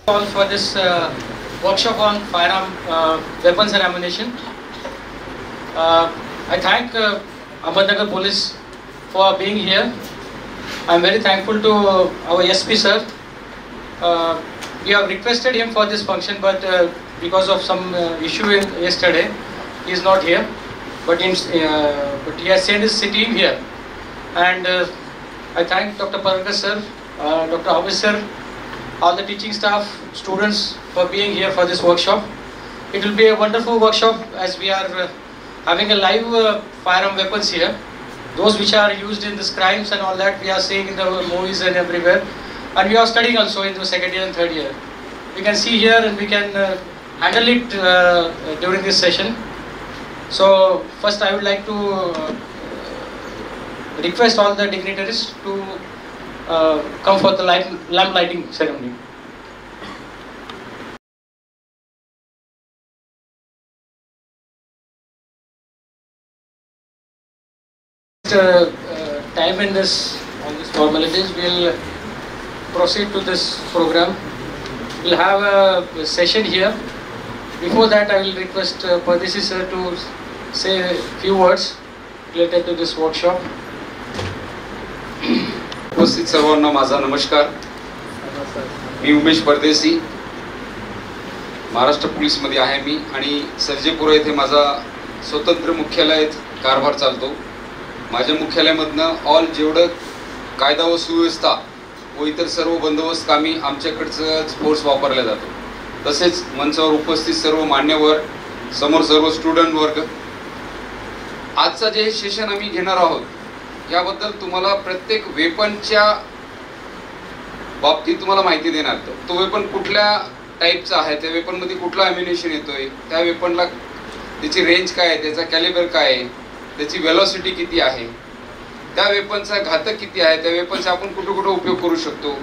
All for this workshop on firearm weapons and ammunition. I thank Ahmednagar Police for being here. I am very thankful to our SP sir. We have requested him for this function, but because of some issue yesterday, he is not here. But he has sent his team here, and I thank Dr. Parkar sir, Dr. Hafiz sir, all the teaching staff, students for being here for this workshop. It will be a wonderful workshop as we are having a live firearm weapons here. Those which are used in these crimes and all that we are seeing in the movies and everywhere. And we are studying also in the second year and third year. We can see here and we can handle it during this session. So first I would like to request all the dignitaries to come for the lamp lighting ceremony. Time in this, all these formalities, we'll proceed to this program. We'll have a session here. Before that, I will request Pardesi sir to say a few words related to this workshop. उपस्थित सर्वांना माझा नमस्कार. मी उमेश परदेसी, Maharashtra police मध्ये आहे मी आणि सर्जेपुरा येथे माझा स्वतंत्र मुख्यालयात कारभार चालतो. माझ्या मुख्यालयामधनं ऑल जेवढं कायदा व सुव्यवस्था व इतर सर्व बंदोबस्त कामी आमच्याकडचं फोर्स वापरला जातो. तसेच मंचावर उपस्थित सर्व मान्यवर, समोर सर्व स्टुडंट वर्ग, आजचा जे सेशन आम्ही घेणार आहोत याबद्दल तुम्हाला प्रत्येक वेपनच्या बाबतीत तुम्हाला माहिती देणार. तो वेपन कुठल्या टाईपचा आहे, त्या वेपनमध्ये कुठला ॲम्युनिशन येतोय, त्या वेपनला त्याची रेंज काय आहे, त्याचा कॅलिबर काय आहे, त्याची वेलॉसिटी किती आहे, त्या वेपनचा घातक किती आहे, त्या वेपनचा आपण कुठं कुठं उपयोग करू शकतो,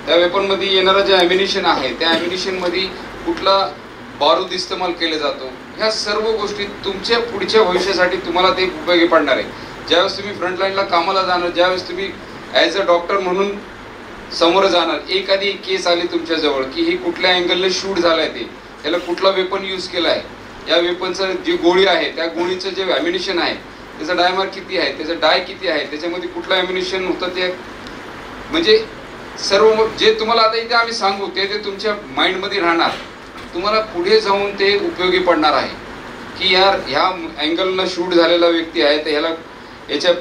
त्या वेपनमध्ये येणारं जे ॲम्युनिशन आहे त्या ॲम्युनिशनमध्ये कुठला बारूद इस्तेमाल केला जातो. ह्या सर्व गोष्टी तुमच्या पुढच्या भविष्यासाठी तुम्हाला ते उपयोगी पडणार आहे. ज्यावेळेस तुम्ही फ्रंटलाईनला कामाला जाणार, ज्यावेळेस तुम्ही ॲज अ डॉक्टर म्हणून समोर जाणार, एखादी केस आली तुमच्याजवळ की ही कुठल्या अँगलने शूट झालं आहे, ते त्याला कुठला वेपन यूज केला आहे, या वेपनचं जी गोळी आहे त्या गोळीचं जे ॲम्युनिशन आहे त्याचा डायमार किती आहे, त्याचा डाय किती आहे, त्याच्यामध्ये कुठलं ॲम्युनिशन होतं, ते म्हणजे सर्व जे तुम्हाला आता इथे आम्ही सांगू ते तुमच्या माइंडमध्ये राहणार. तुम्हाला पुढे जाऊन ते उपयोगी पडणार आहे की यार ह्या अँगलनं शूट झालेला व्यक्ती आहे तर ह्याला याच्या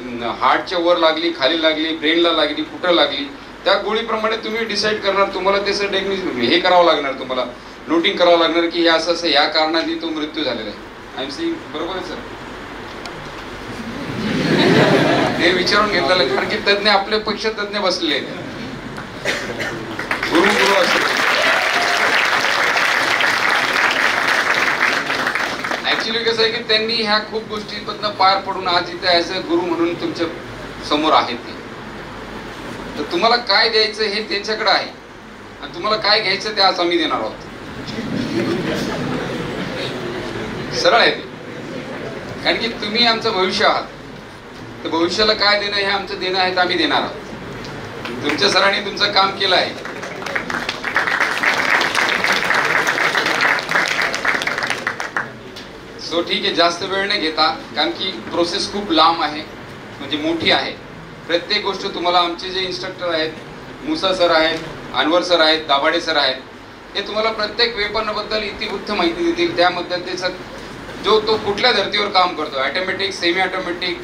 हार्टच्या वर लागली, खाली लागली, ब्रेनला लागली, कुठं लागली, त्या गोळीप्रमाणे तुम्ही डिसाईड करणार. तुम्हाला त्याचं टेक्निक हे करावं लागणार, तुम्हाला नोटिंग करावं लागणार की हे असं असं या कारणाने तो मृत्यू झालेला आहे. आय एम सेइंग बरोबर आहे सर? हे विचारून घेतलेलं आहे कारण की तज्ञ आपल्यापेक्षा तज्ञ बसलेले आहेत. गुरु असं ऍक्च्युली कसं आहे की त्यांनी ह्या खूप गोष्टींमधनं पार पडून आज इथे ॲज अ गुरु म्हणून तुमच्या समोर आहेत ते. तर तुम्हाला काय द्यायचं हे त्यांच्याकडे आहे आणि तुम्हाला काय घ्यायचं ते आज आम्ही देणार आहोत. सरळ आहे ते, कारण की तुम्ही आमचं भविष्य आहात. तर भविष्याला काय देणं हे आमचं देणं आहे, तर आम्ही देणार आहोत. तुमच्या सरांनी तुमचं काम केलं आहे. सो ठीक आहे, जास्त वेळ नाही घेता कारण की प्रोसेस खूप लांब आहे, म्हणजे मोठी आहे. प्रत्येक गोष्ट तुम्हाला आमचे जे इन्स्ट्रक्टर आहेत, मुसा सर आहेत, अनवर सर आहेत, दाभाडे सर आहेत, हे तुम्हाला प्रत्येक वेपनबद्दल इतिवृत्त माहिती देतील. त्यामध्ये त्याचा जो तो कुठल्या धर्तीवर काम करतो, ऑटोमॅटिक, सेमी ऑटोमॅटिक,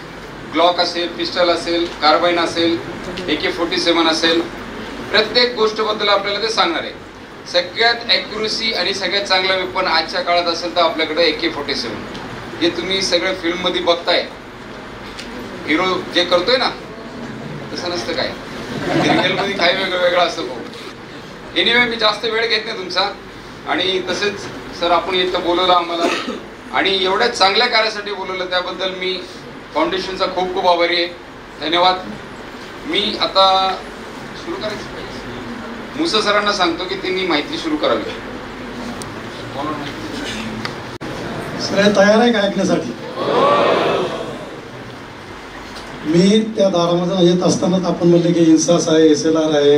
ग्लॉक असेल, पिस्टल असेल, कार्बाईन असेल, AK-47 असेल, प्रत्येक गोष्टबद्दल आपल्याला ते सांगणार आहे. सगळ्यात ॲक्युरेसी आणि सगळ्यात चांगला वेपन आजच्या काळात असेल तर आपल्याकडे AK-47. जे तुम्ही सगळ्या फिल्ममध्ये बघताय, हिरो जे करतोय ना तसं नसतं काय, रिअलमध्ये काही वेगळं असतं भाऊ. एनिवे मी जास्त वेळ घेत नाही तुमचा. आणि तसेच सर आपण इथं बोलवलं आम्हाला आणि एवढ्या चांगल्या कार्यासाठी बोलवलं त्याबद्दल मी फाउंडेशनचा खूप खूप आभारी आहे. धन्यवाद. मी आता सुरू करायचं मुसा सरांना सांगतो की त्यांनी माहिती सुरू करावी. सर तयार आहे का ऐकण्यासाठी? मी त्या दारामध्ये येत असतानाच आपण म्हणले की इन्सास आहे, SLR आहे,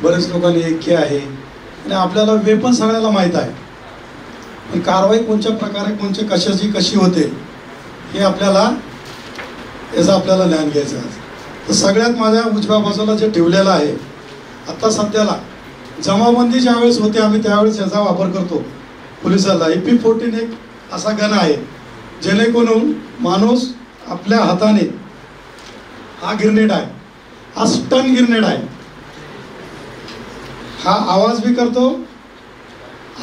बरेच लोकांनी AK आहे, आणि आपल्याला वेपन सगळ्याला माहीत आहे, पण कारवाई कोणत्या प्रकारे कोणत्या कशाची कशी होते हे आपल्याला ज्ञान घ्यायचं आहे. तर सगळ्यात माझ्या उजव्या बाजूला जे ठेवलेलं आहे, आता सध्याला जमावबंदी ज्यावेळेस होते आम्ही त्यावेळेस याचा वापर करतो पोलिसाला. AP-14 एक असा गन आहे जेणेकरून माणूस आपल्या हाताने, हा ग्रेनेड आहे, हा स्टन ग्रेनेड आहे, हा आवाज भी करतो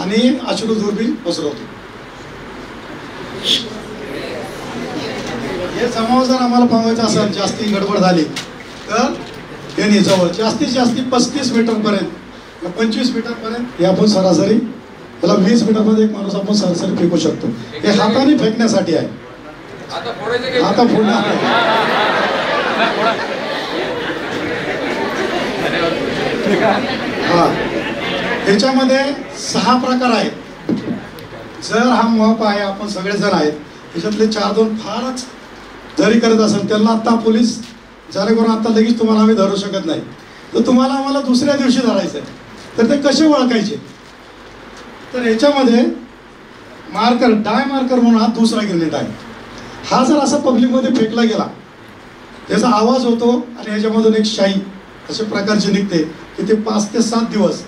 आणि अश्रुधूर भी पसरवतो. हे जमाव जर आम्हाला पाहायचं असेल, जास्ती गडबड झाली तर यांनी जवळ जास्तीत जास्त 35 मीटरपर्यंत 25 मीटरपर्यंत हे आपण सरासरी, त्याला 20 मीटरमध्ये एक माणूस आपण सरासरी फेकू शकतो. हे हाताने फेकण्यासाठी आहे. आता फोडणार हा, ह्याच्यामध्ये 6 प्रकार आहेत. जर हा मॉप आहे, आपण सगळेजण आहेत, त्याच्यातले 4-2 फारच जरी करत असेल त्यांना आता पोलीस जेणेकरून आता लगेच तुम्हाला आम्ही धरू शकत नाही, तर तुम्हाला आम्हाला दुसऱ्या दिवशी धरायचं आहे. तर ते कसे ओळखायचे, तर ह्याच्यामध्ये मार्कर, डाय मार्कर म्हणून हा दुसरा ग्रेनेड आहे. हा जर असा पब्लिकमध्ये फेकला गेला त्याचा आवाज होतो आणि ह्याच्यामधून एक शाई अशा प्रकारची निघते की ते 5 ते 7 दिवस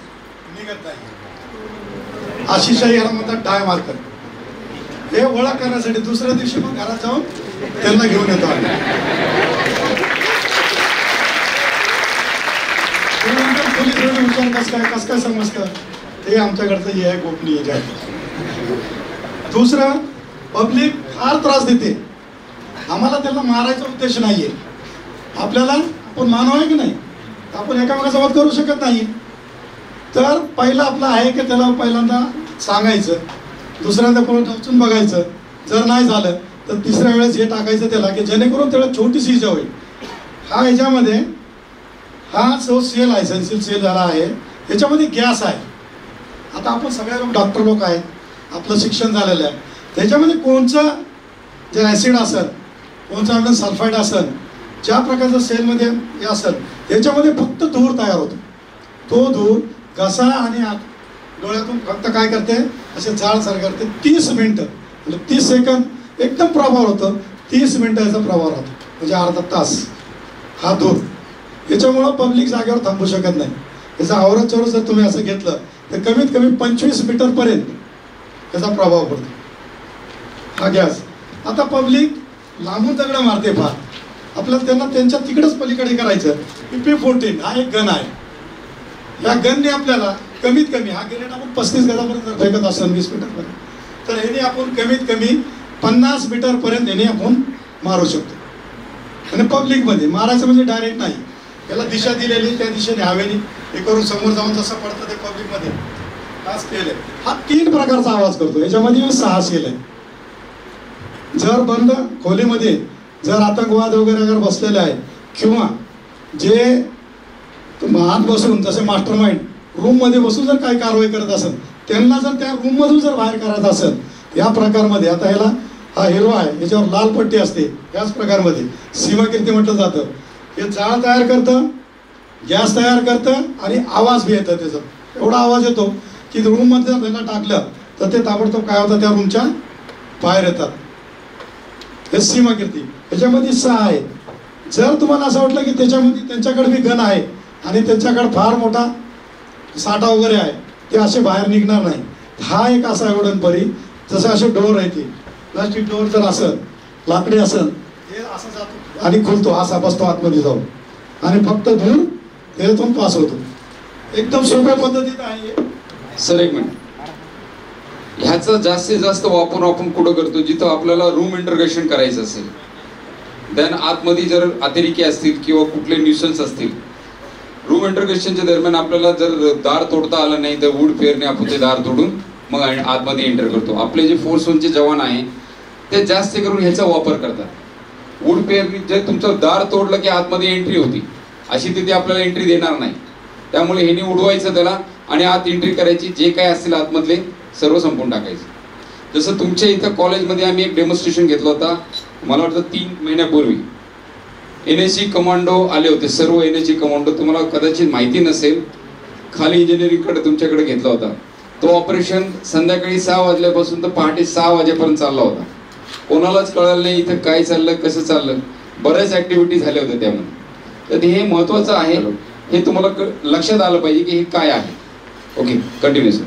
निघत नाही. अशी शाई याला म्हणतात डाय मार्कर. हे ओळख करण्यासाठी दुसऱ्या दिवशी मग घरात जाऊन त्यांना घेऊन येतो आम्ही. पोलीस विचार कसं काय समजतं ते आमच्याकडचं हे आहे, गोपनीय आहे. दुसरं, पब्लिक फार त्रास देते. आम्हाला त्यांना मारायचा उद्देश नाहीये. आपल्याला, आपण मानव आहे की नाही, आपण एकामेकाचा वध करू शकत नाही. तर पहिलं आपलं आहे की त्याला पहिल्यांदा सांगायचं, दुसऱ्यांदा कोण टोचून बघायचं, जर नाही झालं तर तिसऱ्या वेळेस हे टाकायचं त्याला की जेणेकरून त्याला छोटीशी इजा होईल. हा ह्याच्यामध्ये हा जो सेल आहे, सेन्सिल सेल झाला आहे, ह्याच्यामध्ये गॅस आहे. आता आपण सगळे लोक डॉक्टर लोक आहेत, आपलं शिक्षण झालेलं आहे. त्याच्यामध्ये कोणचं जे ॲसिड असेल, कोणचं आपलं सल्फाईड असेल, ज्या प्रकारचं सेलमध्ये हे असेल, त्याच्यामध्ये फक्त धूर तयार होतो. तो धूर घसा आणि डोळ्यातून फक्त काय करते, असे जाळसर करते. 30 मिनिटं म्हणजे 30 सेकंद एकदम प्रभाव होतं, 30 मिनिटं याचा प्रभाव राहतो, म्हणजे अर्धा तास हा धूर. याच्यामुळं पब्लिक जागेवर थांबू शकत नाही. याचा आवरत चोरस जर तुम्ही असं घेतलं तर कमीत कमी 25 मीटरपर्यंत याचा प्रभाव पडतो हा गॅस. आता पब्लिक लांबून दगडं मारते फार, आपल्याला त्यांना त्यांच्या तिकडेच पलीकडे करायचं. AP-14 हा एक गन आहे. या गनने आपल्याला कमीत कमी, हा ग्रेनेड आपण 35 गजापर्यंत फेकत असेल 20 मीटरपर्यंत, तर ह्याने आपण कमीत कमी 50 मीटरपर्यंत ह्याने आपण मारू शकतो. आणि पब्लिकमध्ये मारायचं म्हणजे डायरेक्ट नाही, याला दिशा दिलेली, त्या दिशेने हवेने हे करून समोर जाऊन जसं पडतं ते पब्लिकमध्ये हा स्केल आहे. हा 3 प्रकारचा आवाज करतो. याच्यामध्ये 6 सेल आहे. जर बंद खोलीमध्ये जर आतंकवाद वगैरे अगर बसलेले आहे किंवा जे आत बसून जसे मास्टर माइंड रूममध्ये बसून जर काही कारवाई करत असेल, त्यांना जर त्या रूममधून जर बाहेर करायचं असेल, या प्रकारमध्ये, आता ह्याला हा हिरवा आहे, याच्यावर लाल पट्टी असते, याच प्रकारमध्ये सीमाकीर्ती म्हटलं जातं. हे जाळ तयार करतं, गॅस तयार करतं आणि आवाज बी येतं. त्याचा एवढा आवाज येतो की रूममध्ये जर त्यांना टाकलं तर ते ताबडतोब काय होतं, त्या रूमच्या बाहेर येतात. हे सीमाकीर्ती. ह्याच्यामध्ये 6 आहे. जर तुम्हाला असं वाटलं की त्याच्यामध्ये त्यांच्याकडे बी गन आहे आणि त्यांच्याकडे फार मोठा साठा वगैरे आहे, ते असे बाहेर निघणार नाही. हा एक असा एवढंपरी, जसं असे डोर आहे, ते प्लास्टिक डोर जर असेल, लाकडी असेल, हे असं जातो आणि खुलतो, असा बसतो आतमध्ये जाऊन आणि फक्त धूर त्याच्यातून पास होतो. एकदम सोप्या पद्धतीत आहे. सर एक मिनिट, ह्याचा जास्तीत जास्त वापर आपण कुठं करतो, जिथं आपल्याला रूम इंटरगेशन करायचं असेल, देन आतमध्ये जर अतिरेकी असतील किंवा कुठले न्यूसन्स असतील, रूम इंटरगेशनच्या दरम्यान आपल्याला जर दार तोडता आलं नाही तर वूड फेअरने आपण ते दार तोडून मग आतमध्ये एंटर करतो. आपले जे फोर्स 1चे जवान आहे ते जास्त करून ह्याचा वापर करतात. वूड पेअरनी जर तुमचं दार तोडलं की आतमध्ये एंट्री होती, अशी तिथे आपल्याला एंट्री देणार नाही. त्यामुळे ह्याने उडवायचं त्याला आणि आत एंट्री करायची, जे काय असतील आतमधले सर्व संपून टाकायचं. जसं तुमच्या इथं कॉलेजमध्ये आम्ही एक डेमॉन्स्ट्रेशन घेतलं होता, मला वाटतं 3 महिन्यापूर्वी. NSG कमांडो आले होते, सर्व NSG कमांडो. तुम्हाला कदाचित माहिती नसेल, खाली इंजिनिअरिंगकडे तुमच्याकडे घेतला होता, तो ऑपरेशन संध्याकाळी 6 वाजल्यापासून तर पहाटे 6 वाजेपर्यंत चालला होता. कोणालाच कळलं नाही इथं काय चाललं, कसं चाललं. बऱ्याच ऍक्टिव्हिटी झाल्या होत्या त्यामध्ये. तर हे महत्वाचं आहे, हे तुम्हाला लक्षात आलं पाहिजे की हे काय आहे. Okay, continue sir.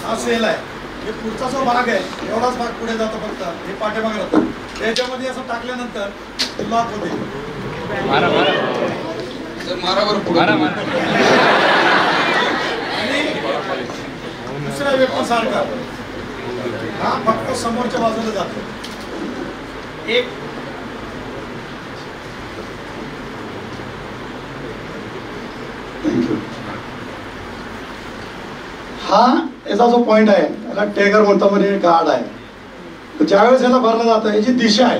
हा सेल आहे, हे पुढचा जो भाग आहे एवढाच भाग पुढे जातो, फक्त हे पाठीमागे राहतं. त्याच्यामध्ये असं टाकल्यानंतर लॉक होते. सर मारावर पुढे आणि दुसऱ्या वेपन सारखा हा फक्त समोरच्या बाजूला जातो. एक हा याचा जो पॉइंट आहे याला टेगर म्हणतो, म्हणजे गार्ड आहे. तर ज्यावेळेस याला भरलं जातं, याची दिशा आहे,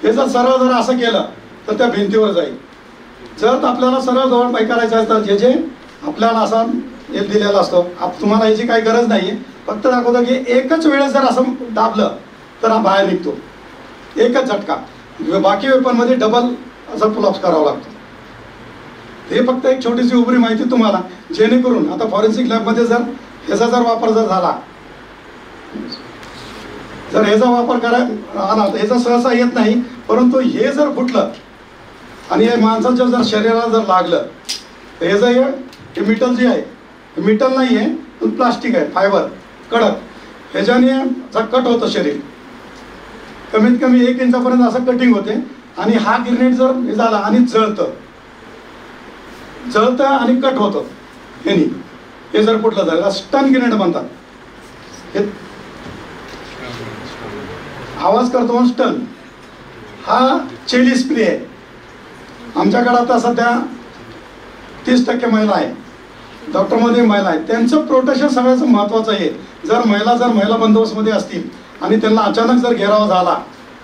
हे जर सरळ जर असं केलं तर त्या भिंतीवर जाईल. जर आपल्याला सरळ जवळ पाय करायचं असतं, जे जे आपल्याला असा हे दिलेला असतो, तुम्हाला याची काही गरज नाहीये. फक्त दाखवतो की एकच वेळेस जर असं दाबलं तर हा बाहेर निघतो, एकच झटका. बाकी वेपनमध्ये डबल असं पुलअप करावं लागतं. हे फक्त एक छोटीशी उभरी माहिती तुम्हाला, जेणेकरून आता फॉरेन्सिक लॅबमध्ये जर ह्याचा जर वापर जर झाला, जर ह्याचा वापर करायला आला तर ह्याचा सहसा येत नाही. परंतु हे जर फुटलं आणि हे माणसाच्या जर शरीराला जर लागलं तर ह्याचं हे मेटल जे आहे, हे मेटल नाही आहे, पण प्लास्टिक आहे, फायबर कडक. ह्याच्याने जर कट होतं शरीर, कमीत कमी 1 इंचापर्यंत असं कटिंग होते. आणि हा ग्रेनेड जर हे झाला आणि जळतं आणि कट होतं ह्यानी, हे जर कुठलं झालं स्टन ग्रेनेड म्हणतात. हे आवाज करतो स्टन. हा चेली स्प्रे आहे. आमच्याकडे आता सध्या 30% महिला आहे, डॉक्टरमध्ये महिला आहेत. त्यांचं प्रोटेक्शन सगळ्याचं महत्त्वाचं आहे. जर महिला बंदोबस्तमध्ये असतील आणि त्यांना अचानक जर घेरावा झाला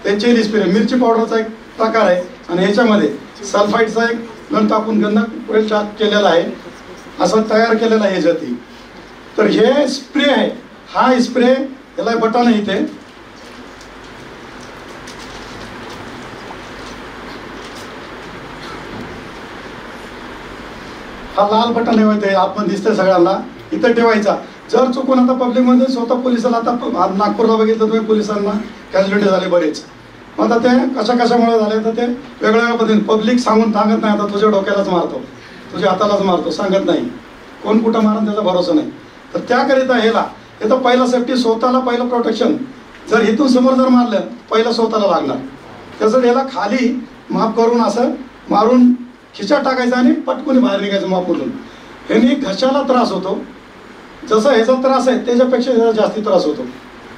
तर चेली स्प्रे, मिरची पावडरचा एक प्रकार आहे. आणि ह्याच्यामध्ये सल्फाईडचा एक गण टाकून गंधक केलेला आहे, असं तयार केलेलं आहे ह्याच्यात. तर हे स्प्रे आहे. हा स्प्रे, याला बटन आहे इथे. हा लाल बटन आहे, आतमध्ये दिसतंय सगळ्यांना, इथं ठेवायचा. जर चुकून आता पब्लिकमध्ये स्वतः पोलिसाला, आता नागपूरला बघितलं तुम्ही, पोलिसांना कॅज्युलिटी झाले बरेच. मग आता ते कशामुळे झाले तर ते वेगवेगळ्या पद्धतीने पब्लिक सांगत नाही. आता तुझ्या डोक्यालाच मारतो, तुझ्या हातालाच मारतो, सांगत नाही. कोण कुठं मारून त्याचा भरोसा नाही. तर त्याकरिता हे तर पहिला सेफ्टी, स्वतःला पहिलं प्रोटेक्शन. जर इथून समोर जर मारलं, पहिलं स्वतःला लागणार. त्याचं याला खाली माफ करून असं मारून खिचा टाकायचा आणि पटकून बाहेर निघायचं मापून. ह्यानी घशाला त्रास होतो. जसं ह्याचा त्रास आहे त्याच्यापेक्षा ह्याचा जास्ती त्रास होतो.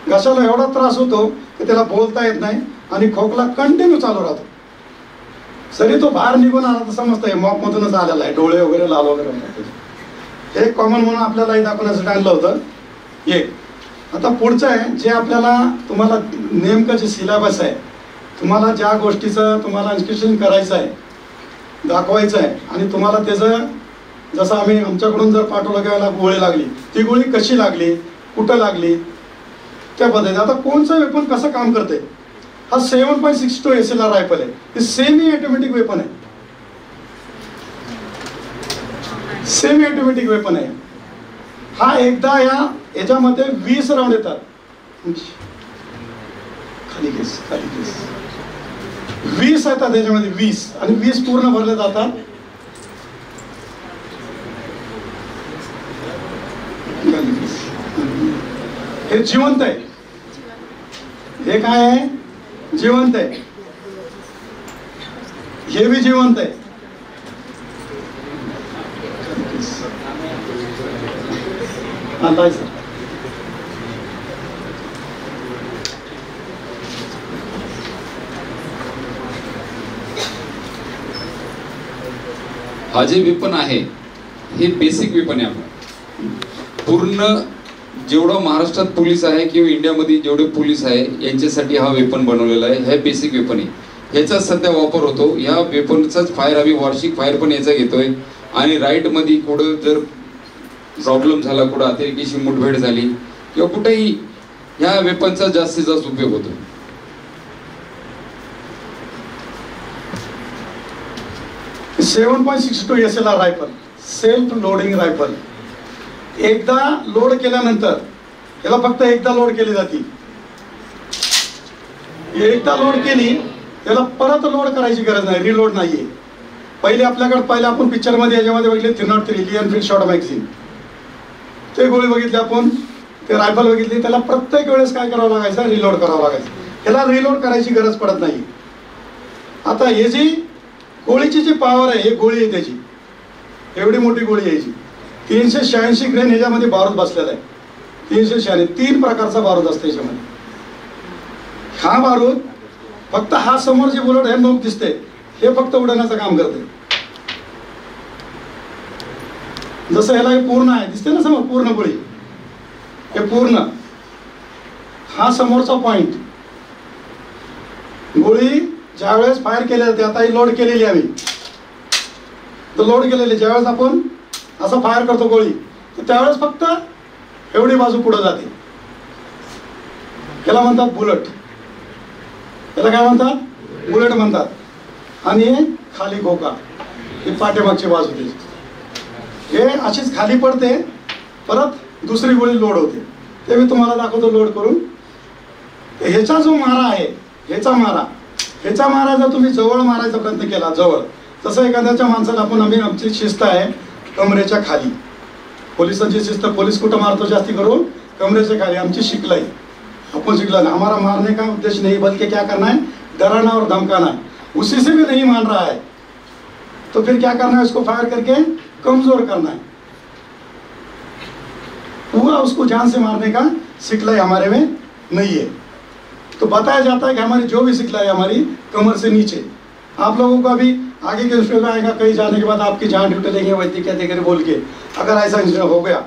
घशाला एवढा त्रास होतो की त्याला बोलता येत नाही आणि खोकला कंटिन्यू चालू राहतो. जरी तो बाहेर निघून आला तर समजतं मॉपमधूनच आलेला आहे, डोळे वगैरे लाल वगैरे होतात. हे कॉमन म्हणून आपल्यालाही दाखवण्यासाठी आणलं होतं. एक आता पुढचं आहे, जे आपल्याला तुम्हाला नेमकं जे सिलेबस आहे, तुम्हाला ज्या गोष्टीचं तुम्हाला इन्स्टिट्यूशन करायचं आहे, दाखवायचं आहे, आणि तुम्हाला त्याचं जसं आम्ही आमच्याकडून जर पाठवलं घ्यायला गोळी लागली, ती गोळी कशी लागली, कुठं लागली, त्या पद्धतीने. आता कोणचं वेपन कसं काम करते. हा 7.62 SLR रायफल आहे. हे सेमी ऑटोमॅटिक वेपन आहे. सेमी ऑटोमॅटिक वेपन आहे. हा एकदा याच्यामध्ये 20 राऊंड येतात. खाली केस 20 येतात त्याच्यामध्ये, 20 आणि 20 पूर्ण भरले जातात. हे जिवंत आहे. हे काय आहे, जिवंत आहे. हे बी जिवंत आहे. हा जे वेपन आहे हे बेसिक वेपन आहे. आपलं पूर्ण जेवढं महाराष्ट्रात पोलीस आहे किंवा इंडियामध्ये जेवढे पोलीस आहे यांच्यासाठी हा वेपन बनवलेला आहे. हे बेसिक वेपन आहे. ह्याचा सध्या वापर होतो. ह्या वेपनचाच फायर आम्ही वार्षिक फायर पण याचा घेतोय. आणि राईटमध्ये कुठं जर प्रॉब्लेम झाला, कुठं अतिरेकीशी मुठभेड झाली किंवा कुठेही ह्या वेपनचा जास्तीत जास्त उपयोग होतो. 7.62 SLR rifle, self loading rifle. एकदा लोड केल्यानंतर याला फक्त एकदा लोड केली जाते. एकदा लोड केली त्याला परत लोड करायची गरज नाही, रिलोड नाहीये. पहिले आपण पिक्चरमध्ये याच्यामध्ये बघितले 303 ली एनफिल्ड शॉर्ट मॅगझिन, ते गोळी बघितली आपण, ते रायफल बघितली, त्याला प्रत्येक वेळेस काय करावं लागायचं, रिलोड करावं लागायचं. याला रिलोड करायची गरज पडत नाही. आता हे जी गोळीची जी पॉवर आहे, हे गोळी आहे त्याची, एवढी मोठी गोळी यायची, 386 ग्रेन ह्याच्यामध्ये बारूद बसलेला आहे. 386 3 प्रकारचा बारूद असतो याच्यामध्ये. हा बारूद फक्त हा समोर जे बुलेट हे नोक दिसते, हे फक्त उडवण्याचं काम करते. जसं ह्याला हे पूर्ण आहे, दिसते ना समोर पूर्ण गोळी, हे पूर्ण हा समोरचा पॉइंट. गोळी ज्यावेळेस फायर केली जाते, आता ही लोड केलेली आम्ही, तर लोड केलेली ज्यावेळेस आपण असं फायर करतो गोळी, तर त्यावेळेस फक्त एवढी बाजू पुढे जाते. याला म्हणतात बुलेट, याला काय म्हणतात, बुलेट म्हणतात. आणि हे खाली खोका, ही पाठीमागची बाजू त्याची, हे अशीच खाली पडते, परत दुसरी गोळी लोड होते. ते मी तुम्हाला दाखवतो लोड करून. ह्याचा जो मारा आहे, ह्याचा मारा जर तुम्ही जवळ मारायचा प्रयत्न केला, जवळ, तसं एखाद्याच्या माणसाला आमची शिस्त आहे कमरेच्या खाली. पोलिसांची शिस्त, पोलीस कुठं मारतो जास्ती करून, कमरेच्या खाली. आमची शिकलाई, अपन शिकला ना, हमारा मारने का उद्देश्य नहीं बल्कि क्या करना है, डराना और धमकाना है. उसी से भी नहीं मान रहा है तो फिर क्या करना है, उसको फायर करके कमजोर करना है. पूरा उसको जान से मारने का सिखलाई हमारे में नहीं है. तो बताया जाता है कि हमारी जो भी सिखलाई है हमारी कमर से नीचे. आप लोगों को अभी आगे के इंस्टेंट आएगा, कहीं जाने के बाद आपकी जान ड्यूटी लेंगे वैद्य क्या देकर बोल के, अगर ऐसा इंसिडेंट हो गया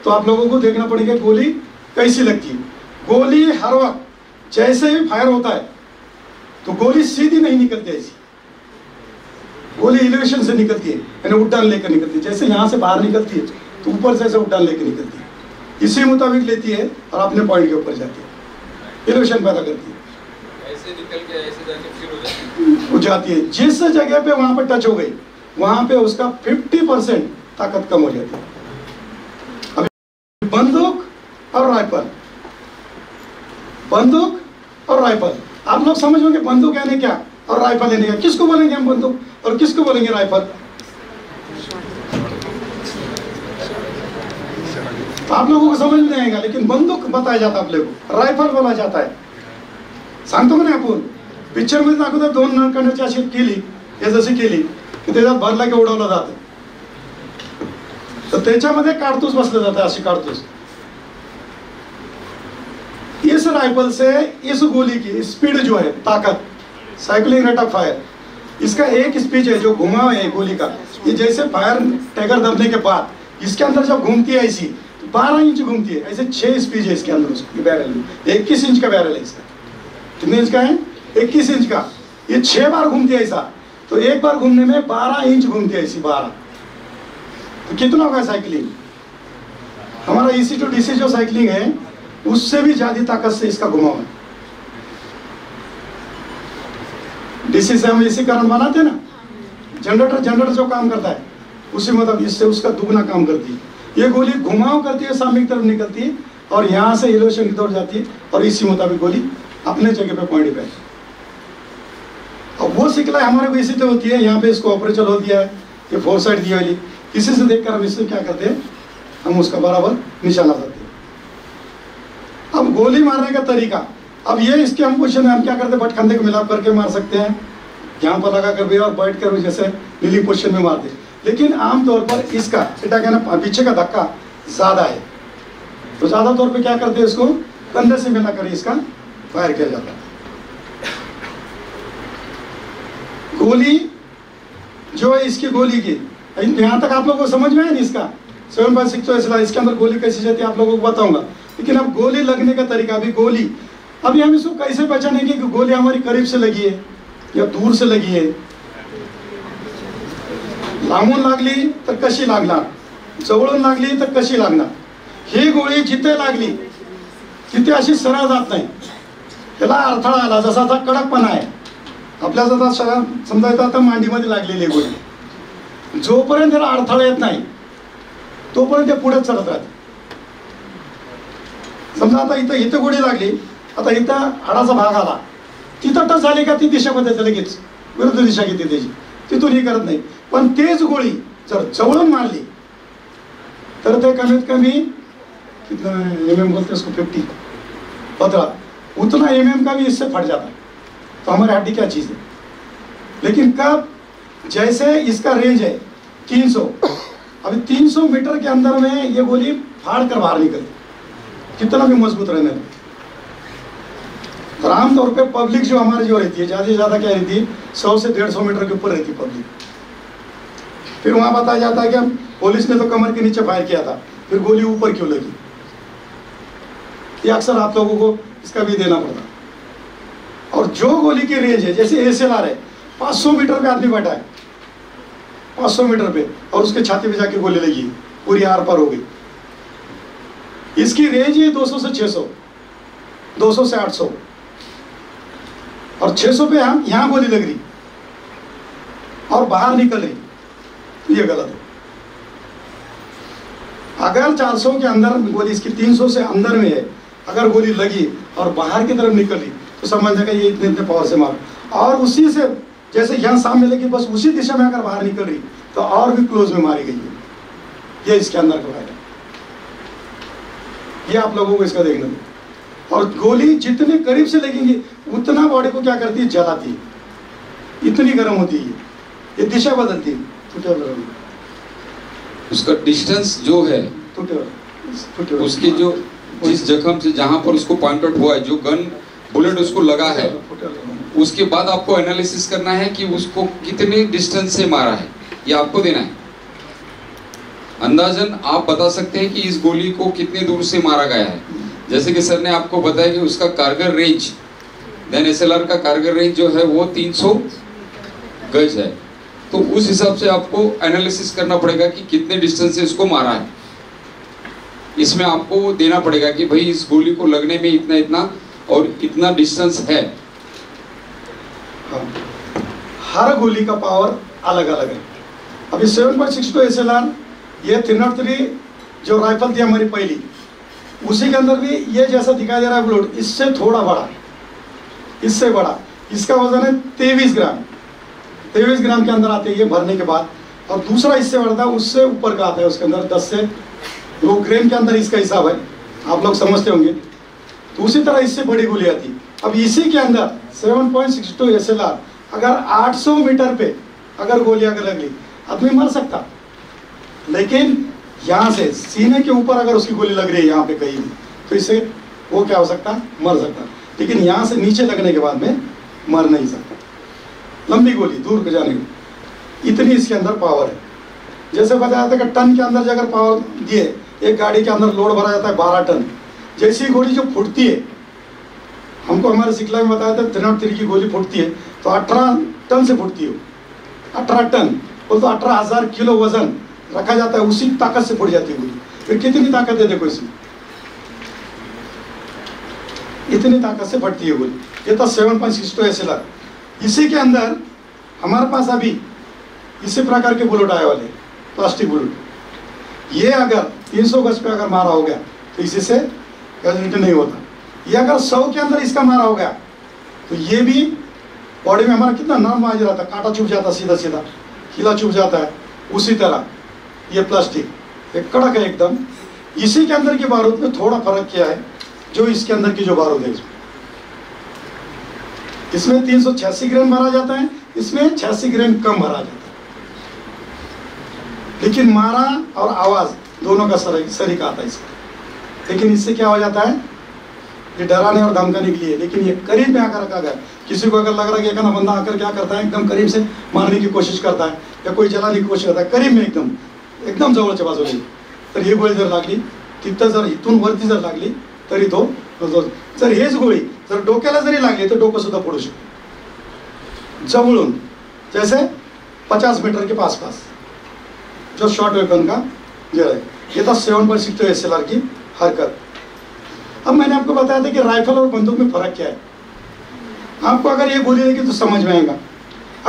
तो आप लोगों को देखना पड़ेगा गोली कैसी लगती है. गोली हर वक्त जैसे ही फायर होता है तो गोली सीधी नहीं निकलती, ऐसी गोली एलिवेशन से निकलती है, यानी उड़ान लेकर निकलती है. जैसे यहाँ से बाहर निकलती है तो ऊपर से ऐसे उड़ान लेकर निकलती है, इसी मुताबिक लेती है और अपने पॉइंट के ऊपर जाती है, एलिवेशन पैदा करती है. ऐसे निकल के ऐसे जाके फिर हो जाती है. जिस जगह पे वहां पर टच हो गई, वहां पे उसका 50% ताकत कम हो जाती है. अभी बंदूक और राइफल, आप लोग समझ होंगे बंदूक यानी क्या और राइफल यानी क्या. किसको बोलेंगे हम बंदूक और किसको बोलेंगे राइफल? तो आप लोगों को समझ नहीं आएगा, लेकिन बंदूक बताया जाता है आप लोगों को, राइफल बोला जाता है. सांगतो का नाही आपण, पिक्चर मध्ये दाखवतात 2 नळकांड्याची अशी केली, हे जशी केली की त्याच्यात भरला की उडवलं जातं, तर त्याच्यामध्ये कारतूस बसलं जातं, अशी कारतूस. इस राइफल से इस गोली की स्पीड जो है, ताकत, साइक्लिंग रेट ऑफ फायर, इसका एक स्पीड है जो घुमाव है गोली का, ये जैसे फायर टैगर दबने के बाद इसके अंदर जब घूमती है ऐसी 12 इंच घूमती है, ऐसे 6 स्पीड है इसके अंदर. उसके बैरल में 21 इंच का बैरल है इसका. कितने इंच का है? 21 इंच का. ये 6 बार घूमती है ऐसा, तो एक बार घूमने में 12 इंच घूमती है ऐसी 12. तो कितना होगा साइकिलिंग? हमारा इसी टू डीसी जो साइकिलिंग है उससे भी ज्यादा ताकत से इसका घुमाव है. डीसी से हम इसी कारण बनाते हैं ना, जनरेटर जो काम करता है उसी मतलब इससे उसका दुगना काम करती है. ये गोली घुमाव करती है, सामने की तरफ निकलती है और यहाँ से एलिवेशन की तरफ जाती है और इसी मुताबिक गोली अपने जगह पे पॉइंट पे. अब वो सिखलाई हमारे को इसी तरह होती है. यहाँ पे इसको ऑपरेशन हो दिया है, ये 4 साइड दी वाली, किसी से देखकर हम इससे क्या करते हैं, हम उसका बराबर निशाना करते हैं. अब गोली मारने का तरीका, अब ये इसके हम क्वेश्चन है, हम क्या करते हैं, बटखंडे को मिलाप करके मार सकते हैं, यहाँ पर लगा कर भी और बैठ कर जैसे नीली पोजिशन में मारते. लेकिन आमतौर पर इसका कहना पीछे का धक्का ज्यादा है, तो ज्यादा तौर पे क्या करते हैं, इसको कंधे से मिला कर इसका फायर किया जाता है. गोली जो है इसकी गोली की, यहाँ तक आप लोगों को समझ में है नहीं इसका 7.62 इसके अंदर गोली कैसी जाती है आप लोगों को बताऊंगा. लेकिन अब गोली लगने का तरीका, अभी हम इसको कैसे पहचानेंगे कि गोली हमारी करीब से लगी है या दूर से लगी है. लांबून लागली तर कशी लागणार, जवळून लागली तर कशी लागणार. ही गोळी जिथे लागली तिथे अशी सरळ जात नाही, त्याला अडथळा आला, जसा आता कडकपणा आहे आपल्या जसा समजा आता मांडीमध्ये लागलेली गोळी, जोपर्यंत त्याला अडथळा येत नाही तोपर्यंत ते पुढेच चालत राहते. समजा आता इथं गोळी लागली, आता इथं हाडाचा भाग आला, तिथं टच झाली का ती दिशा बदलते, लगेच विरुद्ध दिशा घेते त्याची, तिथून ही करत नाही. पण तेच गोळी जर जवळून मारली तर ते कमीत कमी कितना mm बोलते उसको 50 15 उतना mm का भी इससे फट जाता है. तो हमारी हड्डी क्या चीज़ है. लेकिन कब, जैसे इसका रेंज है 300, अभी 300 मीटर के अंदर में ये गोली फाड़ कर बाहर निकलती, कितना भी मजबूत रहने दो. और आमतौर पे पब्लिक जो हमारी जो रहती है ज़्यादा से ज़्यादा क्या रहती है, 100 से 150 मीटर के ऊपर रहती है पब्लिक. फिर वहाँ बताया जाता है कि पुलिस ने तो कमर के नीचे फायर किया था, फिर गोली ऊपर क्यों लगी. ये अक्सर आप लोगों को इसका भी देना पड़ता. और जो गोली की रेंज है, जैसे SLR है, 500 मीटर पे आदमी बैठा है, 500 मीटर पे, और उसके छाती पे जाके गोली लगी, पूरी आर पार हो गई. इसकी रेंज है 200 से 600, 200 से 800, और 600 पे हम यहाँ गोली लग रही और बाहर निकल रही, ये गलत है. अगर 400 के अंदर गोली, इसकी 300 से अंदर में है, अगर गोली लगी और बाहर की तरफ निकल रही तो समझ जाएगा ये इतने इतने पावर से मार. और उसी से जैसे यहाँ सामने लगी, बस उसी दिशा में अगर बाहर निकल रही तो और भी क्लोज में मारी गई है. ये इसके अंदर का फायदा, ये आप लोगों को इसका देखना है. और गोली जितने करीब से लगेंगी उतना बॉडी को क्या करती है, जलाती है, इतनी गर्म होती है, ये दिशा बदलती है. उसका डिस्टेंस जो है, उसकी जो जिस जख्म से जहां पर उसको पॉइंट आउट हुआ है, जो गन बुलेट उसको लगा है, उसके बाद आपको एनालिसिस करना है कि उसको कितने डिस्टेंस से मारा है, ये आपको देना है. अंदाजन आप बता सकते हैं कि इस गोली को कितने दूर से मारा गया है. जैसे कि सर ने आपको बताया कि उसका कारगर रेंज, देन SLR का कारगर रेंज जो है वो 300 गज है. तो उस हिसाब से आपको एनालिसिस करना पड़ेगा कि कितने डिस्टेंस से इसको मारा है. इसमें आपको देना पड़ेगा कि भाई इस गोली को लगने में इतना इतना और इतना डिस्टेंस है. हर गोली का पावर अलग अलग है. अभी 7.62 SLR, ये 303 जो राइफल थी हमारी पहली, उसी के अंदर भी ये जैसा दिखाई दे रहा है बुलेट, इससे थोड़ा बड़ा, इससे बड़ा. इसका वजन है 23 ग्राम, 23 ग्राम के अंदर आते हैं ये भरने के बाद. और दूसरा इससे बढ़ता है, उससे ऊपर का आता है, उसके अंदर 10 से 2 ग्राम के अंदर इसका हिसाब है, आप लोग समझते होंगे. तो उसी तरह इससे बड़ी गोली आती. अब इसी के अंदर 7.62 SLR, अगर 800 मीटर पे अगर गोली अगर लगी, आदमी मर सकता. लेकिन यहाँ से सीने के ऊपर अगर उसकी गोली लग रही है यहाँ पे कहीं भी, तो इससे वो क्या हो सकता, मर सकता. लेकिन यहाँ से नीचे लगने के बाद में मर नहीं सकता. लंबी गोली दूर पे जाने की, इतनी इसके अंदर पावर है. जैसे बताया था कि टन के अंदर अगर पावर दिए, एक गाड़ी के अंदर लोड भरा जाता है 12 टन. जैसी गोली जो फूटती है, हमको हमारे सिखला में बताया था 303 की गोली फूटती है तो 18 टन से फूटती है. 18 टन बोल तो 18,000 किलो वजन रखा जाता है, उसी ताकत से फूट जाती है गोली. फिर कितनी ताकत है देखो इसमें, इतनी ताकत से फटती है गोली. ये था 7.62 SLR. इसी के अंदर हमारे पास अभी इसी प्रकार के बुलेट आए वाले, प्लास्टिक बुलेट. ये अगर 300 गज पे अगर मारा हो गया तो इसी से कैजुअलिटी नहीं होता. ये अगर 100 के अंदर इसका मारा हो गया तो ये भी बॉडी में हमारा कितना नर्म आ जाता है, कांटा चुभ जाता, सीधा सीधा कीला चुभ जाता है. उसी तरह ये प्लास्टिक एक कड़क है एकदम. इसी के अंदर की बारूद में थोड़ा फर्क किया है, जो इसके अंदर की जो बारूद है, इसमें 386 ग्राम भरा जाता है, इसमें 86 ग्राम कम भरा जाता है. लेकिन मारा और आवाज दोनों का सरीका आता है इसका. लेकिन इससे क्या हो जाता है, ये डराने और धमकाने के लिए. लेकिन ये करीब में आकर रखा गया, किसी को अगर लग रहा है कि एक बंदा आकर क्या करता है, एकदम करीब से मारने की कोशिश करता है या कोई जलाने की कोशिश करता है, करीब में एकदम जवळच्या बाजूला, तर ही गोळी जर लागली, तिथं जर इथून वरती जर लागली तरी तो जर हेच गोळी जर डोक्याला जरी लागली तर डोकं सुद्धा फोडू शकतो जवळून. जैसे 50 मीटर के पास जो शॉर्ट वेपन का जो है, ये था 7.62 SLR की हरकत. अब मैंने आपको बताया था कि राइफल और बंदूक में फर्क क्या है. आपको अगर ये गोली लगी तो समझ में आएगा.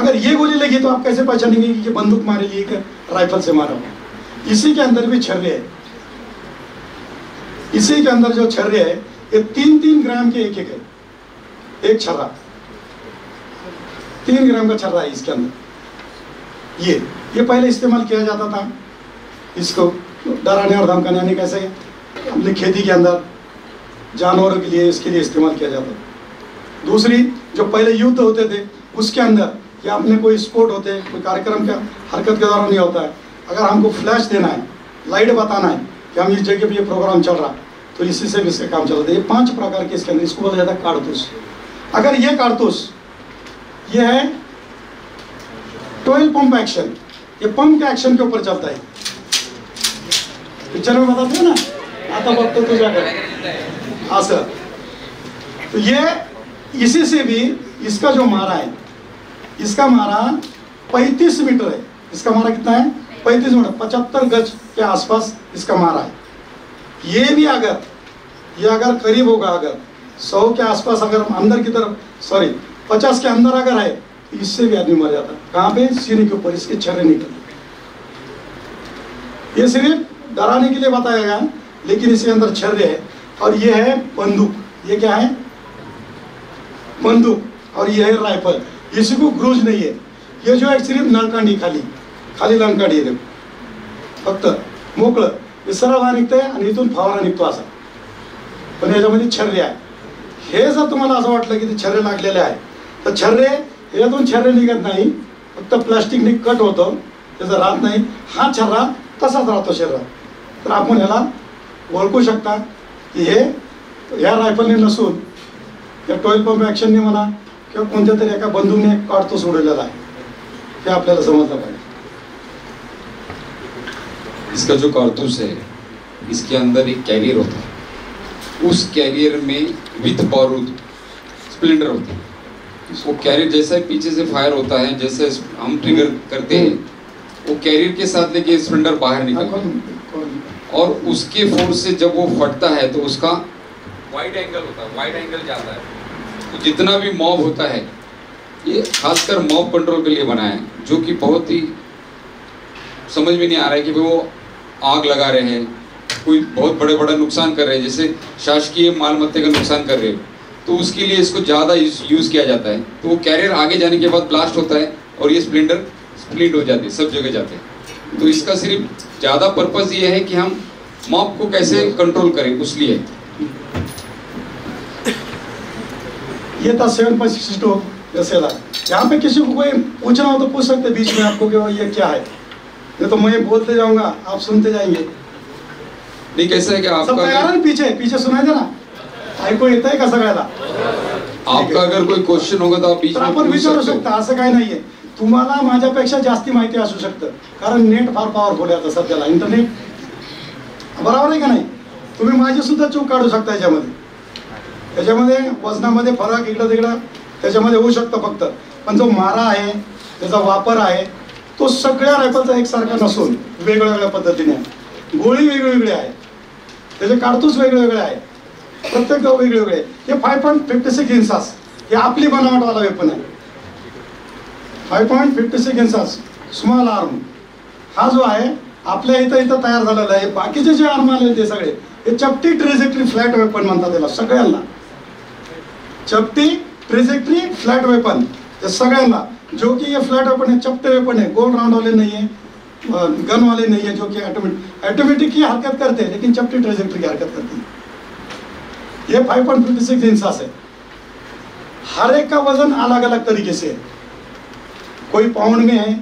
अगर ये गोली लगी तो आप कैसे पहचानेंगे कि ये बंदूक मारी है कि राइफल से मारा हुआ? इसी के अंदर भी छर्रे है, इसी के अंदर जो छर्रे है ये 3-3 ग्राम के एक है, एक छर्रा 3 ग्राम का छर्रा है इसके अंदर। ये पहले इस्तेमाल किया जाता था, इसको डराने और धमकाने, कैसे अपनी खेती के अंदर जानवरों के लिए इसके लिए इस्तेमाल किया जाता था। दूसरी, जो पहले युद्ध होते थे उसके अंदर या अपने कोई स्पोर्ट होते हैं, कोई कार्यक्रम का हरकत के दौरान नहीं होता है, अगर हमको फ्लैश देना है, लाइट बताना है कि हम इस जगह पे ये प्रोग्राम चल रहा, तो इसी से भी इसका काम चलता है। ये 5 प्रकार के इसके अंदर, इसको बोला जाता है कारतूस। अगर ये कारतूस ये है 12 पंप एक्शन, ये पंप के एक्शन के ऊपर चलता है। पिक्चर में बताते हैं ना, आता वक्त तो जाकर हाँ सर। तो ये इसी से भी इसका जो मारा है, इसका मारा 35 मीटर है। इसका मारा कितना है? 35 मीटर, 75 गज के आसपास इसका मारा है। ये भी अगर ये अगर करीब होगा, अगर 100 के आसपास अगर अंदर की तरफ 50 के अंदर अगर है, तो इससे भी आदमी मर जाता है। कहाँ पे? सीने के ऊपर इसके छर्रे निकलते। ये सिर्फ डराने के लिए बताया गया, लेकिन इसके अंदर छर्रे है। और ये है बंदूक, ये क्या है? बंदूक। और ये है राइफल, इसी को ग्रूज नहीं है। ये जो है सिर्फ नळकांडी, खाली नळकांडी आहे, फक्त मोकळं हे सरळ बाहेर निघतंय आणि इथून फवारा निघतो असा, पण याच्यामध्ये छर्रे आहे। हे जर तुम्हाला असं वाटलं की ते छर्रे लागलेले आहे, तर छर्रे यातून छर्रे निघत नाही, फक्त प्लास्टिकने कट होतं, त्याचं राहत नाही। हा छर्रा तसाच राहतो शरीरात। तर आपण ह्याला ओळखू शकता की हे या रायफलने नसून या 12 पंप ॲक्शनने म्हणा किंवा कोणत्या तरी एका बंधूने काढतो सोडलेला आहे, हे आपल्याला समजलं पाहिजे। इसका जो कारतूस है, इसके अंदर एक कैरियर होता है, उस कैरियर में विथ बारूद स्प्लेंडर होता है। वो कैरियर जैसा पीछे से फायर होता है, जैसे हम ट्रिगर करते हैं, वो कैरियर के साथ लेके स्प्लेंडर बाहर निकलता है, और उसके फोर्स से जब वो फटता है तो उसका वाइड एंगल होता है, वाइड एंगल जाता है। तो जितना भी मॉब होता है, ये खासकर मॉब कंट्रोल के लिए बना है, जो कि बहुत ही समझ में नहीं आ रहा है कि वो आग लगा रहे हैं, कोई बहुत बड़ा नुकसान कर रहे हैं, जैसे शासकीय माल मत्ते का नुकसान कर रहे हो, तो उसके लिए इसको ज़्यादा यूज़ किया जाता है। तो वो कैरियर आगे जाने के बाद ब्लास्ट होता है और ये स्प्लिंटर स्प्लिट हो जाते हैं, सब जगह जाते हैं। तो इसका सिर्फ ज़्यादा पर्पज़ ये है कि हम मॉब को कैसे कंट्रोल करें, उस लिए। ये था 7.62 जैसे था। यहाँ पे किसी को कोई पूछना हो तो पूछ सकते हैं बीच में आपको कि ये क्या है, नहीं तो मैं बोलते जाऊंगा, आप सुनते जाएंगे। नहीं, कैसा है कि सब आपका पीछे सुनाई दे ना, ऐकू येतंय का सगळ्याला? आपका अगर कोई क्वेश्चन होगा तो आप बीच तर में आपण पूछ विचारू सकते हो। शकता, असं काही नाहीये। तुम्हाला माझ्यापेक्षा जास्ती माहिती असू शकतं, कारण नेट फार पॉवरफुल आहे आता सध्याला, इंटरनेट, बरोबर आहे का नाही? तुम्ही माझी सुद्धा चूक काढू शकता त्याच्यामध्ये वजनामध्ये फरक इकडं तिकडं त्याच्यामध्ये होऊ शकतं फक्त, पण जो मारा आहे, त्याचा वापर आहे, तो सगळ्या रायफलचा एकसारखा नसून वेगवेगळ्या पद्धतीने आहे। गोळी वेगवेगळी आहे, त्याचे कारतूस वेगवेगळे आहे, प्रत्येक वेगवेगळे। हे 5.56 इंचास हे आपली बनावटवाला वेपन आहे। 5.56 इंचास स्मॉल आर्म हा जो आहे आपल्या इथं तयार झालेला आहे। बाकीचे जे आर्म आले ते सगळे हे चपटी ट्रेजेक्टरी फ्लॅट वेपन म्हणतात त्याला, सगळ्यांना चपटी ट्रेजेक्टरी फ्लॅट वेपन, हे सगळ्यांना, जो कि ये फ्लैट वेपन है, चपटे वेपन है, गोल राउंड वाले नहीं है, गन वाले नहीं है, जो कि ऑटोमेटिक की हरकत करते हैं, लेकिन चपटी ट्रेजेक्टरी की हरकत करती है। ये 5.56 इंचास है। हर एक का वजन अलग अलग तरीके से है, कोई पाउंड में है,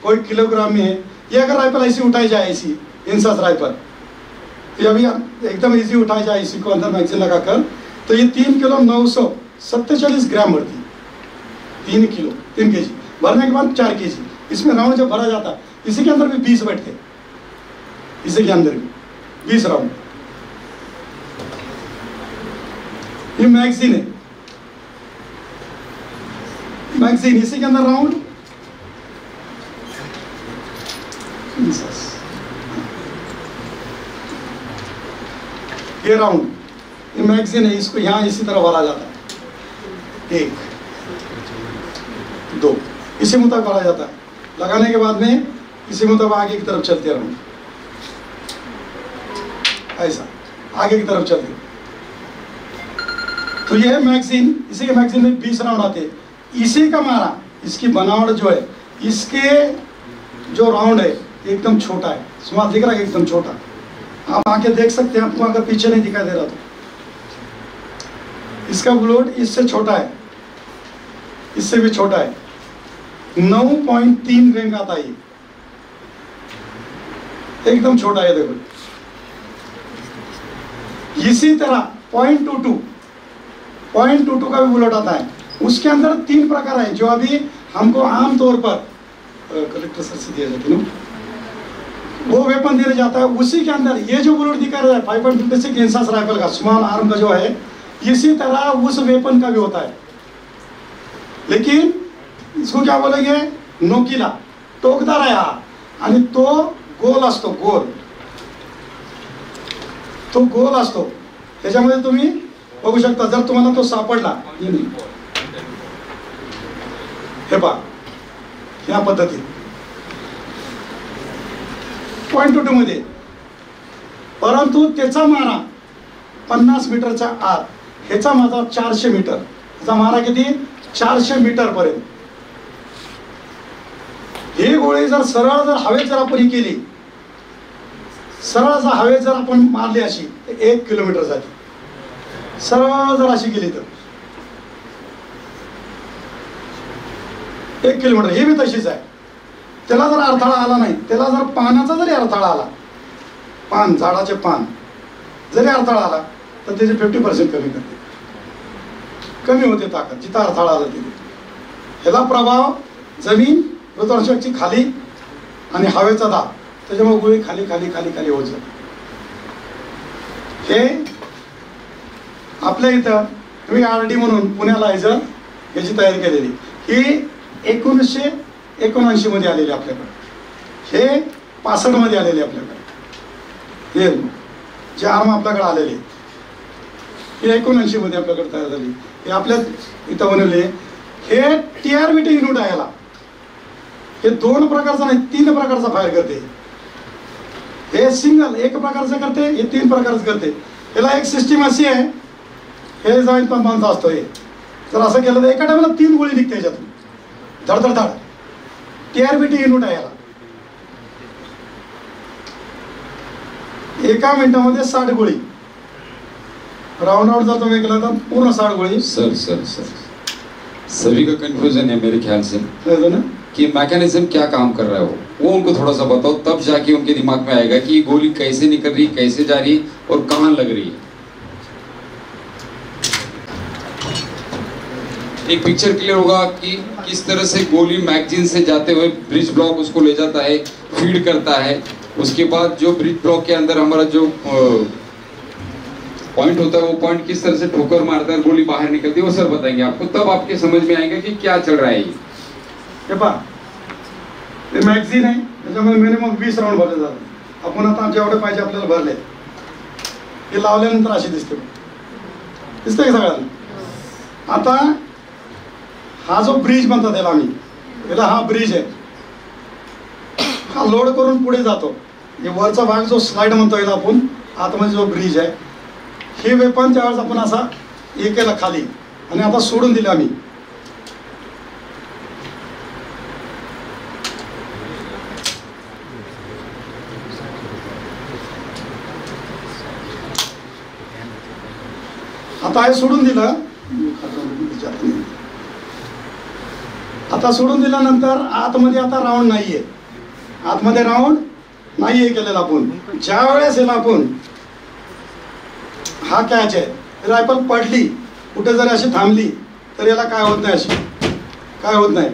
कोई किलोग्राम में है। ये अगर राइफल ऐसी उठाई जाए, ऐसी इंचास राइफल, ये अभी एकदम इजी उठाई जाए इसी को अंदर मैगजीन लगाकर, तो ये 3 किलो 947 ग्राम बढ़ती है। 3 किलो 3 केजी भरने के बाद 4 केजी इसमें राउंड जब भरा जाता है, इसी के अंदर भी 20 बैठते, इसी के अंदर भी 20 राउंड। ये मैगजीन है, मैगजीन, इसी के अंदर राउंड ये राउंड, ये मैगजीन है, इसको यहाँ इसी तरह भरा जाता है। 1 2 इसी मुताबिक बढ़ाया जाता है। लगाने के बाद में इसी मुताबिक आगे की तरफ चलते रहूँ, ऐसा आगे की तरफ चलते। तो ये है मैगजीन, इसी के मैगजीन में 20 राउंड आते हैं। इसी का मारा, इसकी बनावट जो है, इसके जो राउंड है एकदम छोटा है, स्मार्ट दिख रहा है एकदम छोटा। आप आके देख सकते हैं, आपको अगर पीछे नहीं दिखाई दे रहा तो इसका बुलेट इससे छोटा है, इससे भी छोटा है, 9.3 रैंक आता है, एकदम छोटा है। देखो इसी तरह 0.22 का भी बुलेट आता है। उसके अंदर 3 प्रकार है जो अभी हमको आमतौर पर कलेक्टर सर से दिया जाता है, वो वेपन दिया जाता है। उसी के अंदर ये जो बुलेट दिखा रहा है 5.56 इंसास राइफल का स्मॉल आर्म का जो है, इसी तरह उस वेपन का भी होता है, लेकिन इसको क्या बोलेंगे, नोकिला, टोकदार आहे हा, आणि तो गोल असतो, गोल, तो गोल असतो। त्याच्यामध्ये तुम्ही बघू शकता, जर तुम्हाला तो सापडला, हे पहा या पद्धतीत 0.22 मध्ये, परंतु त्याचा मारा 50 मीटरच्या आत, ह्याचा माझा 400 मीटर, ह्याचा मारा किती, 400 मीटर पर्यंत। ही गोळी जर सरळ जर हवेत जर आपण ही केली, सरळ जर हवेत जर आपण मारली अशी 1 किलोमीटर जाते, सरळ जर अशी केली तर 1 किलोमीटर, ही बी तशीच आहे। त्याला जर अडथळा आला नाही, त्याला जर पानाचा जरी अडथळा आला, पान, झाडाचे पान जरी अडथळा आला तर त्याचे 50% कमी करते, कमी होते ताकद, जिथं अडथळा आला तिथे। ह्याला प्रभाव जमीन, गुरुत्वाकर्षणाची खाली आणि हवेचा दाब, त्याच्यामुळे गोळी खाली खाली खाली खाली होत जाते। हे आपल्या इथं तुम्ही RD म्हणून पुण्याला याची तयारी केलेली, ही 1979 मध्ये आलेली आपल्याकडे, हे 65 मध्ये आलेले आपल्याकडे, हे जे आर्म आपल्याकडे आलेले, हे 79 मध्ये आपल्याकडे तयार झाली, हे आपल्या इथं बनवले। हे TRBT युनिट आहे, याला हे 2 प्रकारचा नाही 3 प्रकारचा फायर करते। हे सिंगल 1 प्रकारचं करते, हे 3 प्रकारचं करते। याला एक सिस्टीम अशी आहे, हे जॉईंट पंपांचा असतो, हे जर असं केलं तर एका टाइमला 3 गोळी निघते याच्यातून, धडधडधड। TRBT युनिट आहे याला, एका मिनिटामध्ये 60 गोळी, राउंड आउट जर तुम्ही केला तर पूर्ण 60 गोळी। सर सर सर सभी का कंफ्यूजन है मेरे ख्याल से ना कि मैकेनिज्म क्या काम कर रहा है, वो उनको थोड़ा सा बताओ, तब जाके उनके दिमाग में आएगा कि ये गोली कैसे निकल रही, कैसे जा रही और कहाँ लग रही है। एक पिक्चर क्लियर होगा कि किस तरह से गोली मैगजीन से जाते हुए ब्रिज ब्लॉक उसको ले जाता है, फीड करता है, उसके बाद जो ब्रिज ब्लॉक के अंदर हमारा जो पॉइंट होता है, वो पॉइंट किस तरह से ठोकर मारता है, गोली बाहर निकलती है, वो सर बताएंगे आपको, तब आपके समझ में आएगा कि क्या चल रहा है। हे पहा, हे मॅगझिन आहे, त्याच्यामध्ये मिनिमम 20 राउंड भरले जातात। आपण आता जेवढे पाहिजे आपल्याला भरले, हे लावल्यानंतर अशी दिसते, दिसते का सगळ्यांना। आता हा जो ब्रिज म्हणतात याला आम्ही, याला हा ब्रिज आहे, हा लोड करून पुढे जातो। हे वरचा भाग जो स्लाइड म्हणतो याला आपण, आतमध्ये जो ब्रिज आहे, हे वेपन त्यावेळेस आपण असा हे केला खाली आणि आता सोडून दिलं आम्ही। आता हे सोडून दिलं, आता सोडून दिल्यानंतर आतमध्ये आता राऊंड नाहीये, आतमध्ये राऊंड नाहीये केलेला आपण। ज्या वेळेस याला आपण हा कॅच आहे, रायफल पडली कुठे जरी अशी थांबली तर याला काय होत नाही, अशी काय होत नाही।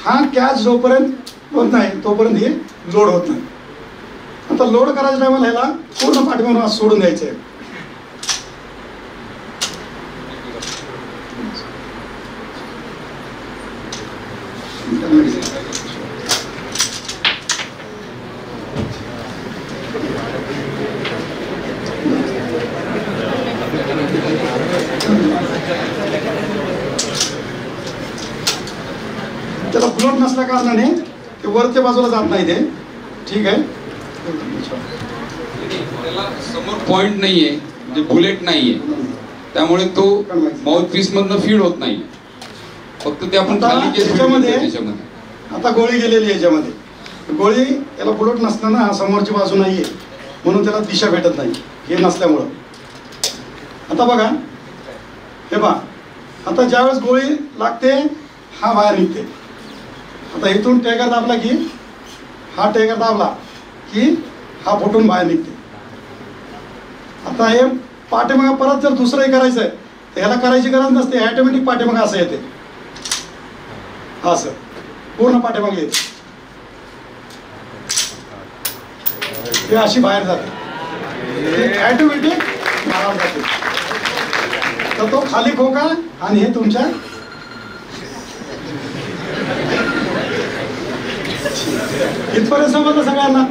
हा कॅच जोपर्यंत होत नाही तोपर्यंत हे लोड होत नाही। आता लोड करायच्या टायमाला ह्याला पूर्ण पाठीमागून सोडून द्यायचं आहे। त्याला बुलेट नसल्या कारणाने ते वरच्या बाजूला जात नाही ते. ठीक आहे. त्याला समोर पॉइंट नाहीये, म्हणजे बुलेट नाहीये, त्यामुळे तो माउथ पीस मधनं फीड होत नाही. फक्त ते आपण खाली त्याच्यामध्ये आता गोळी गेलेली आहे. याच्यामध्ये गोळी याला बुलेट नसताना समोरची बाजू नाहीये म्हणून त्याला दिशा भेटत नाही हे नसल्यामुळं. आता बघा, हे पहा, आता ज्यावेळेस गोळी लागते हा बाहेर निघते. आता इथून टॅगर दाबला की हा टॅगर दाबला की हा फुटून बाहेर निघते. आता हे पाठीमागं परत जर दुसरंही करायचं आहे तर ह्याला करायची गरज नसते, ऑटोमॅटिक पाठीमागं असं येते, असं पूर्ण पाठीमागे येते, ते अशी बाहेर जाते, ऑटोमॅटिक बाहेर जाते. तर तो खाली खोका आणि हे तुमच्या इथपर्यंत समजलं सगळ्यांना.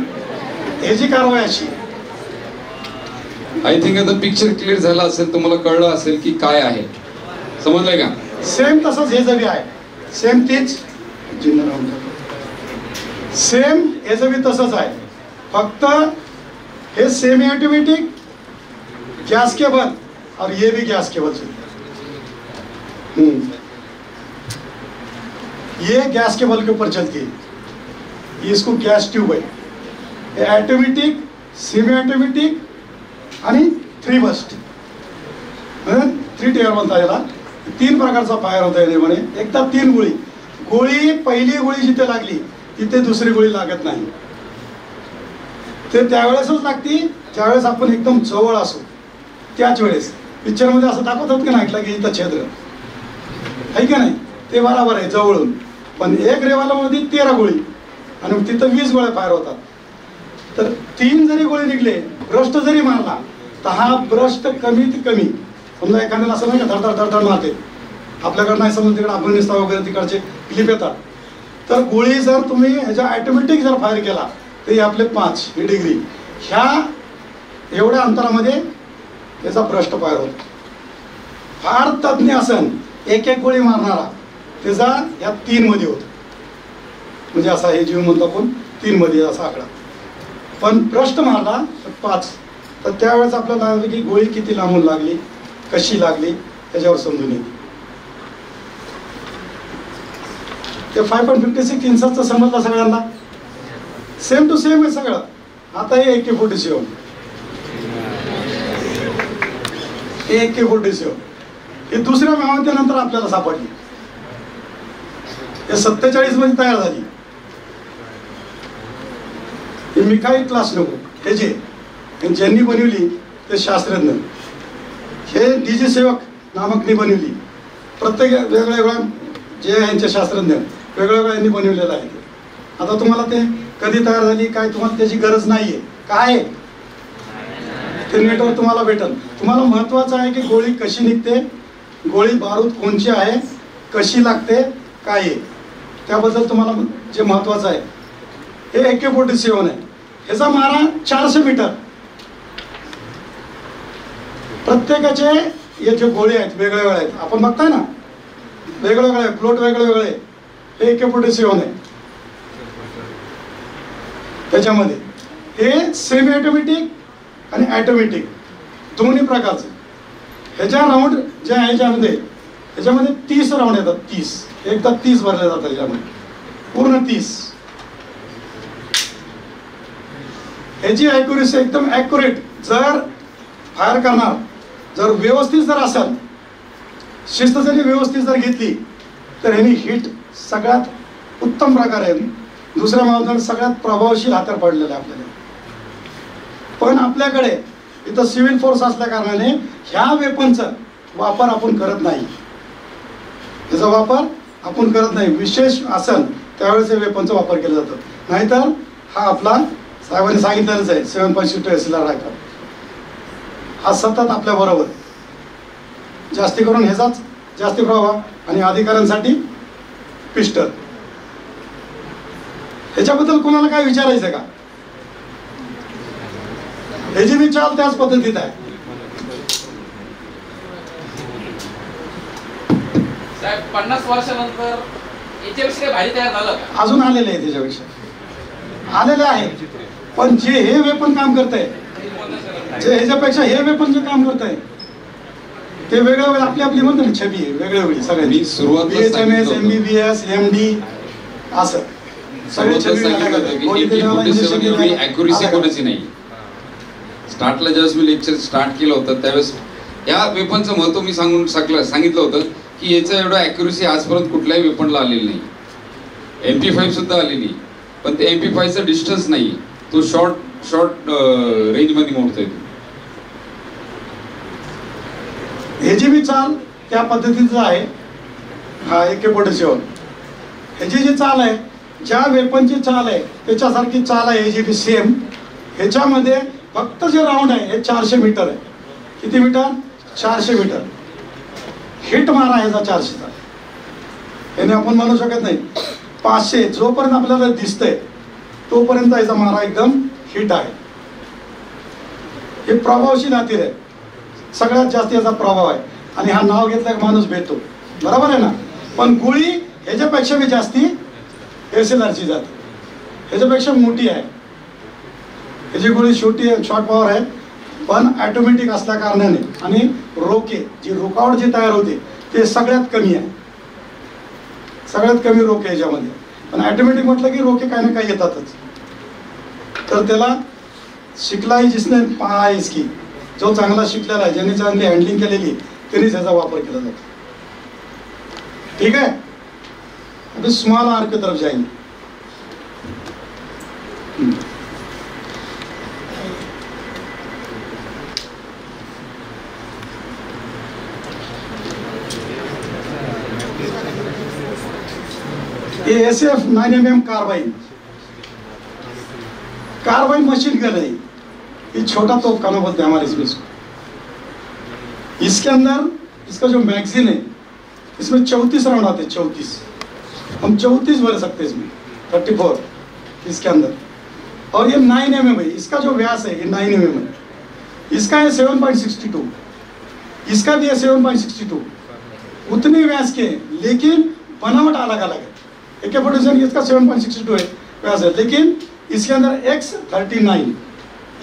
हे जी कारवाई अशी. आय थिंक आता पिक्चर क्लिअर झाला असेल, तुम्हाला कळलं असेल की काय आहे, समजलंय का? सेम तसंच हे जबी आहे, सेम तीच सेम हे जबी तसंच आहे, फक्त हे सेमी ऑटोमेटिक गैस केबल और ये भी गैस केबल से ये गैस केबल के ऊपर चलती है, ये इसको गैस ट्यूब है. ये ऑटोमेटिक, सेमी ऑटोमेटिक आणि 3 बस्ट 3 टेअर म्हणतात याला. 3 प्रकारचा फायर होता याने. एकदा 3 गोळी, गोळी पहिली गोळी जिथे लागली तिथे दुसरी गोळी लागत नाही. ते त्यावेळेसच लागती ज्यावेळेस आपण एकदम जवळ असू. त्याच वेळेस पिक्चरमध्ये असं दाखवतात की नाही ऐकलं की इथं छिद्र आहे का नाही, ते बरोबर आहे जवळून. पण एक रेवालामध्ये 13 गोळी आणि तिथं 20 गोळ्या फायर होतात. तर 3 जरी गोळी निघले, ब्रस्ट जरी मारला तर हा ब्रस्ट कमीत कमी, समजा एखाद्याला असं नाही का धडधड धडधड मारते, आपल्याकडे नाही समजा तिकडे अफगाणिस्तान वगैरे तिकडचे क्लिप येतात, तर गोळी जर तुम्ही ह्याच्या ऑटोमॅटिक जर फायर केला तर आपले 5 डिग्री ह्या एवढ्या अंतरामध्ये त्याचा ब्रस्ट फायर होतो. फार तज्ज्ञ असन एक गोळी मारणारा त्याचा या 3 मध्ये होतो, म्हणजे असा हे जीव म्हणतो आपण 3 मध्ये असा आकडा. पण ब्रस्ट मारला तर 5. तर त्यावेळेस आपल्याला लागलं की गोळी किती लांबून लागली, कशी लागली त्याच्यावर समजून येते. ते 5.56 इंचाचं समजलं सगळ्यांना. सेम टू सेम आहे सगळं. आता हे AK-47 हे दुसऱ्या मेहनतीनंतर आपल्याला सापडली. हे 47 मध्ये तयार झाली. हे मिखाईल क्लासनोव्ह हे जे ज्यांनी बनवली ते शास्त्रज्ञ, हे DJ सेवक नामकनी बनवली. प्रत्येक वेगवेगळ्या जे यांचे शास्त्रज्ञ वेगवेगळ्या यांनी बनवलेलं आहे. आता तुम्हाला ते कधी तयार झाली काय तुम्हाला त्याची गरज नाहीये. काय ते नेटवर तुम्हाला भेटेल. तुम्हाला महत्वाचं आहे की गोळी कशी निघते, गोळी बारूद कोणची आहे, कशी लागते, काय आहे, त्याबद्दल तुम्हाला जे महत्वाचं आहे. हे AK-47 आहे. ह्याचा मारा 400 मीटर. प्रत्येकाचे हे जे गोळी आहेत वेगवेगळे आहेत, आपण बघताय ना वेगवेगळे प्लॉट वेगवेगळे. हे AK-47 आहे. त्याच्यामध्ये हे सेमी ऑटोमॅटिक आणि ऑटोमॅटिक दोन्ही प्रकारचे. ह्याच्या राऊंड जे आहे ह्याच्यामध्ये 30 राऊंड येतात. 30 एकदा 30 भरले जातात याच्यामध्ये, पूर्ण 30. ह्याची ॲक्युरेसी एकदम ॲक्युरेट. जर फायर करणार जर व्यवस्थित जर असेल, शिस्त जरी व्यवस्थित जर घेतली तर ह्यानी हिट सगळ्यात उत्तम प्रकारे दुसऱ्या माणसाला सगळ्यात प्रभावशील हातार पडलेला आहे आपल्याला. पण आपल्याकडे इथं सिव्हिल फोर्स असल्या कारणाने ह्या वेपनचा वापर आपण करत नाही. याचा वापर आपण करत नाही. विशेष असेल त्यावेळेस या वेपनचा वापर केला जातो. नाहीतर हा आपला साहेबांनी सांगितलेलंच आहे 7.62 SLR रायफल हा सतत आपल्या बरोबर. जास्ती करून ह्याचाच जास्ती प्रभाव आणि अधिकाऱ्यांसाठी पिस्टल. ह्याच्याबद्दल कोणाला काय विचारायचं का? ह्याची बी चाल त्याच पद्धतीत आहे. साहेब 50 वर्षानंतर याच्यापेक्षा काही भारी तयार झालं का? अजून आलेले आहे त्याच्यापेक्षा आलेले आहे, पण जे हे वेपन काम करत आहे, जे ह्याच्यापेक्षा हे वेपन जे काम करत आहे ते वेगळं वेगळं आपली आपली म्हणतो ना छबी आहे वेगळे वेगळी सगळ्यांची. BHMS, MBBS, MD असं सगळे छबी अलग अलग. कोणी त्याच्यावर इंजेक्शन दिलं, ॲक्युरेसी कोणाची नाही. स्टार्टला ज्यावेळेस मी लेक्चर स्टार्ट केलं होतं त्यावेळेस या वेपनचं महत्त्व मी सांगितलं होतं की याचं एवढं ॲक्युरेसी आजपर्यंत कुठल्याही वेपनला आलेलं नाही. MP5 सुद्धा आलेली नाही, पण ते MP5चं डिस्टन्स नाही, तो शॉर्ट रेंजमध्ये मोडतोय. हे जी मी चाल त्या पद्धतीचं आहे. हा AK-47 ह्याची जी चाल आहे, ज्या वेपनची चाल आहे त्याच्यासारखी चाल आहे हे जी सेम. ह्याच्यामध्ये फक्त जे राऊंड आहे हे 400 मीटर आहे. किती मीटर? 400 मीटर. हिट मारा ह्याचा 400चा. याने आपण म्हणू शकत नाही. 500 जोपर्यंत आपल्याला दिसतंय तोपर्यंत याचा मारा एकदम हिट आहे. हे प्रभावशील हत्यार आहे, सगळ्यात जास्त याचा प्रभाव आहे. आणि हा नाव घेतला की माणूस भेटतो, बरोबर आहे ना. पण गोळी ह्याच्यापेक्षा बी जास्ती SLRची जाते, ह्याच्यापेक्षा मोठी आहे. ह्याची गोळी छोटी आहे, शॉर्ट पॉवर आहे, पण ॲटोमॅटिक असल्या कारणाने आणि रोके जी रुकावट जी तयार होते ते सगळ्यात कमी आहे. सगळ्यात कमी रोके ह्याच्यामध्ये. पण ॲटोमॅटिक म्हटलं की रोके काही ना काही येतातच. तर त्याला शिकलाही जिसने पहा है इसकी, जो चांगला शिकलेला आहे, ज्यांनी चांगली हँडलिंग केलेली त्यांनीच ह्याचा वापर केला जातो. ठीक है, अभी स्मॉल आर्म की तरफ जाएंगे. ये SF 9mm carbene machine gun है. ये छोटा तोपखाना बोलते हैं हमारे इसमें इसको. इसके अंदर इसका जो मैगजीन है इसमें 34 राउंड आते हैं. 34 हम 34 भर सकते हैं इसमें. 34 इसके अंदर. और ये 9mm है. इसका जो व्यास है ये 9mm है. इसका है 7.62, इसका भी है 7.62. उतने व्यास के हैं, लेकिन बनावट अलग अलग है. AK-47 इसका 7.62 है व्यास है, लेकिन इसके अंदर X39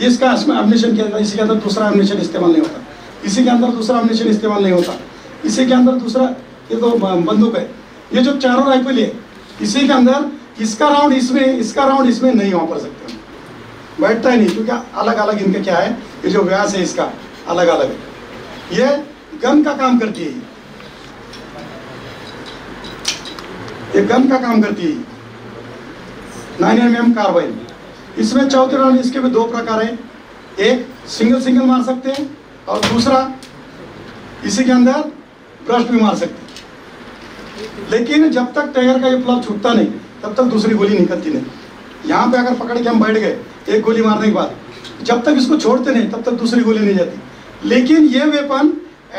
इसका एमिनेशन के अंदर, इसी के अंदर दूसरा एमिनेशन इस्तेमाल नहीं होता, इसी के अंदर दूसरा एमिनेशन इस्तेमाल नहीं होता, इसी के अंदर दूसरा, ये तो बंदूक है. ये जो चारों राइफल है इसी के अंदर इसका राउंड इसमें, इसका राउंड इसमें नहीं वापर सकते, बैठता ही नहीं, क्योंकि अलग अलग इनके क्या है, ये जो व्यास है इसका अलग अलग है. ये गन का काम करती है, ये गन का काम करती है. 9mm carbene. इसमें 34 राउंड. इसके भी 2 प्रकार है. एक सिंगल मार सकते हैं और दूसरा इसी के अंदर ब्रस्ट भी मार सकते हैं. लेकिन जब तक टायर का ये प्लग छूटता नहीं तब तक दूसरी गोली निकलती नहीं. यहाँ पे अगर पकड़ के हम बैठ गए एक गोली मारने के बाद, जब तक इसको छोड़ते नहीं तब तक दूसरी गोली नहीं जाती. लेकिन ये वेपन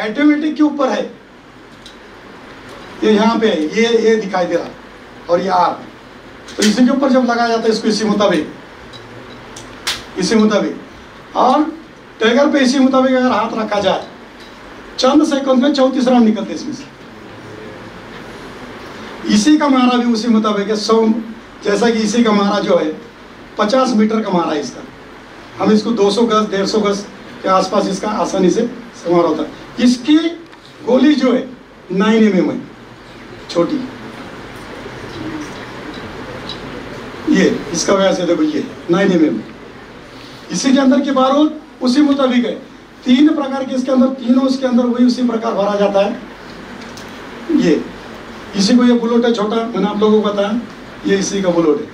ऑटोमेटिक के ऊपर है. ये यहाँ पे ये दिखाई दे रहा और ये आर, तो इसी के ऊपर जब लगाया जाता है इसको इसी मुताबिक और ट्रिगर पे इसी मुताबिक अगर हाथ रखा जाए चंद सेकंड में 34 राउंड निकलते इसमें से. इसी का मारा भी उसी मुताबिक है. 100 जैसा कि इसी का मारा जो है 50 मीटर का मारा है इसका. हम इसको 200 गज 150 गज के आसपास इसका आसानी से मारा होता है. इसकी गोली जो है 9mm है, छोटी. ये इसका व्यास है, देखो ये 9mm. इसी के अंदर की बारूद उसी मुताबिक है. 3 प्रकार के इसके अंदर, तीनों इसके अंदर वही उसी प्रकार भरा जाता है. ये इसी को, ये बुलेट है छोटा, मैंने आप लोगों को बताया, ये इसी का बुलेट है.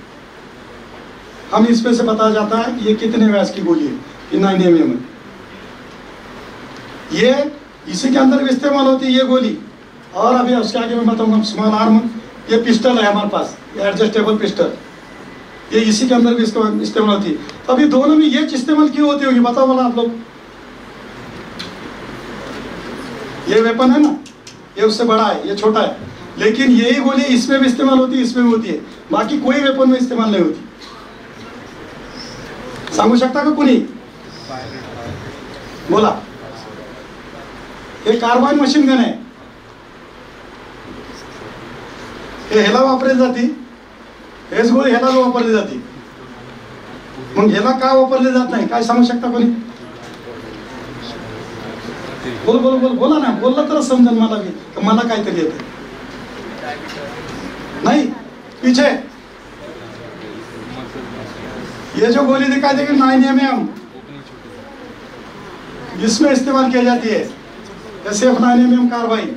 हम इसमें से बताया जाता है ये कितने व्यास की गोली है. ये 9mm है. ये इसी के अंदर भी इस्तेमाल होती है ये गोली. और अभी उसके आगे मैं बताऊंगा स्मॉल आर्म. ये पिस्टल है हमारे पास, ये एडजस्टेबल पिस्टल, ये इसी के अंदर भी इसका इस्तेमाल होती है. तो अभी दोनों में ये इस्तेमाल क्यों होती होगी बताओ वाला आप लोग. ये वेपन है ना, ये उससे बड़ा है, ये छोटा है, लेकिन यही गोली इसमें भी इस्तेमाल होती है, इसमें भी होती है. बाकी कोई वेपन में इस्तेमाल नहीं होती. सांगू शकता का कोणी? बोला. ये कार्बाइन मशीन गन है. हे ह्याला वापरली जाते, हेच गोळी ह्याला वापरली जाते. मग ह्याला का वापरली जात नाही, काय सांगू शकता कोणी? बोल बोल बोल बोला ना, बोलला तर समजेल मला बी, मला काहीतरी येतं. नहीं पीछे ये जो गोली दिखाई देगी 9mm इसमें इस्तेमाल की जाती है. SF 9mm कार्बाइन,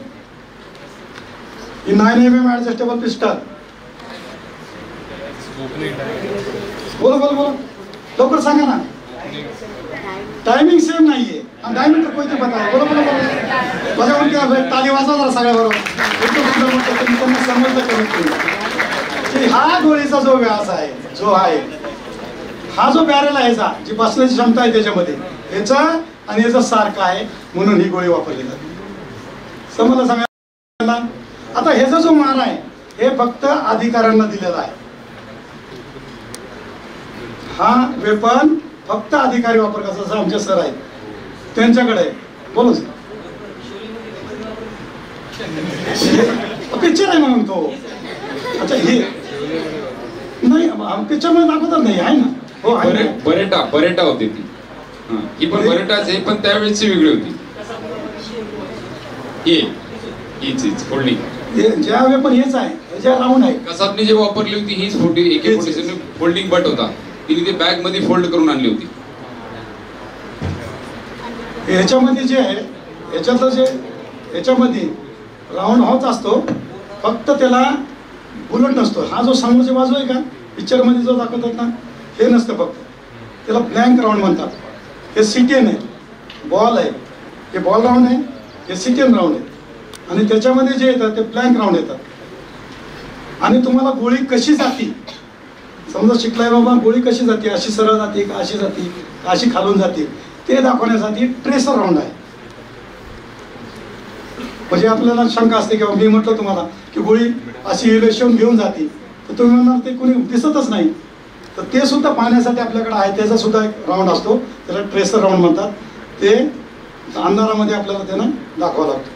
ये 9mm एडजस्टेबल पिस्टल. बोलो बोलो बोलो लवकर सांगा ना. टायमिंग सेम नाहीये, टायमिंग तर कोणते पता आहे. बोलो बोलो बोलो माझ्या उलट्या ताली वाजवा जरा सगळ्या बरोबर. त्यांना समजलं की हा गोळीचा जो व्यास आहे, जो आहे हा जो बॅरल आहे, जी बसण्याची क्षमता आहे त्याच्यामध्ये याचा आणि याचा सारखा आहे, म्हणून ही गोळी वापरली जाते. समजलं सगळ्यांना? आता ह्याचा जो मार आहे हे फक्त अधिकाऱ्यांना दिलेला आहे. हा वेपन फक्त अधिकारी वापर कसा, जसं आमचे सर आहेत त्यांच्याकडे आहे. बोलो पिक्चर आहे म्हणून तो. अच्छा हे नाही पिक्चर मध्ये दाखवतात नाही आहे ना. हो आहे. बरेटा होती ती. ही पण बरेटाच आहे, पण त्यावेळेची वेगळी होती. हीच फोल्डिंग ज्या वेपन हेच आहे, ज्या राऊंड आहे. कसाबने जे वापरली होती हीच AK-47 फोल्डिंग बट होता. तिने ते बॅग मध्ये फोल्ड करून आणली होती. ह्याच्यामध्ये जे आहे, ह्याच्यातलं जे ह्याच्यामध्ये राऊंड होत असतो, फक्त त्याला बुलेट नसतो. हा जो समोरची बाजू आहे का पिक्चर मध्ये जो दाखवतात ना, हे नसतं, फक्त त्याला ब्लँक राऊंड म्हणतात. हे CTN आहे, बॉल आहे, हे बॉल राऊंड आहे, हे CTN राऊंड आहे. आणि त्याच्यामध्ये जे येतात ते ब्लँक राऊंड येतात. आणि तुम्हाला गोळी कशी जाती, समजा शिकलाय बाबा गोळी कशी जाते, अशी सरळ जाते का अशी जाते का अशी खालून जाते, ते दाखवण्यासाठी ट्रेसर राऊंड आहे. म्हणजे आपल्याला शंका असते किंवा मी म्हटलं तुम्हाला की गोळी अशी इलेक्शन घेऊन जाते, तर तुम्ही म्हणणार ते कोणी दिसतच नाही. तर ते सुद्धा पाहण्यासाठी आपल्याकडे आहे, त्याचा सुद्धा एक राऊंड असतो, त्याला ट्रेसर राऊंड म्हणतात. ते अंधारामध्ये आपल्याला त्यानं दाखवावं लागतं.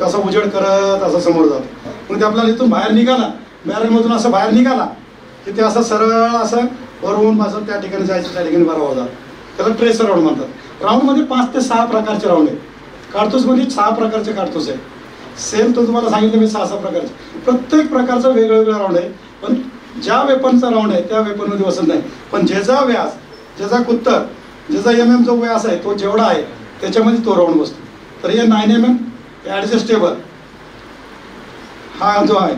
तसा उजेड करत असं समोर जातो. मग ते आपल्याला इथून बाहेर निघाला, बॅरलमधून असं बाहेर निघाला की ते असं सरळ असं वरून असं त्या ठिकाणी जायचं, त्या ठिकाणी भरावं जातं. त्याला ट्रेसर राऊंड म्हणतात. राऊंडमध्ये 5 ते 6 प्रकारचे राऊंड आहेत. कारतूसमध्ये 6 प्रकारचे कारतूस आहे. सेम तो तुम्हाला सांगितलं मी 6 प्रकारचे. प्रत्येक प्रकारचा वेगवेगळा राऊंड आहे. पण ज्या वेपनचा राऊंड आहे त्या वेपनमध्ये बसत नाही. पण ज्याचा व्यास, ज्याचा कुत्तर, ज्याचा MM जो व्यास आहे तो जेवढा आहे त्याच्यामध्ये तो राऊंड बसतो. तर हे 9mm ॲडजस्टेबल हा जो आहे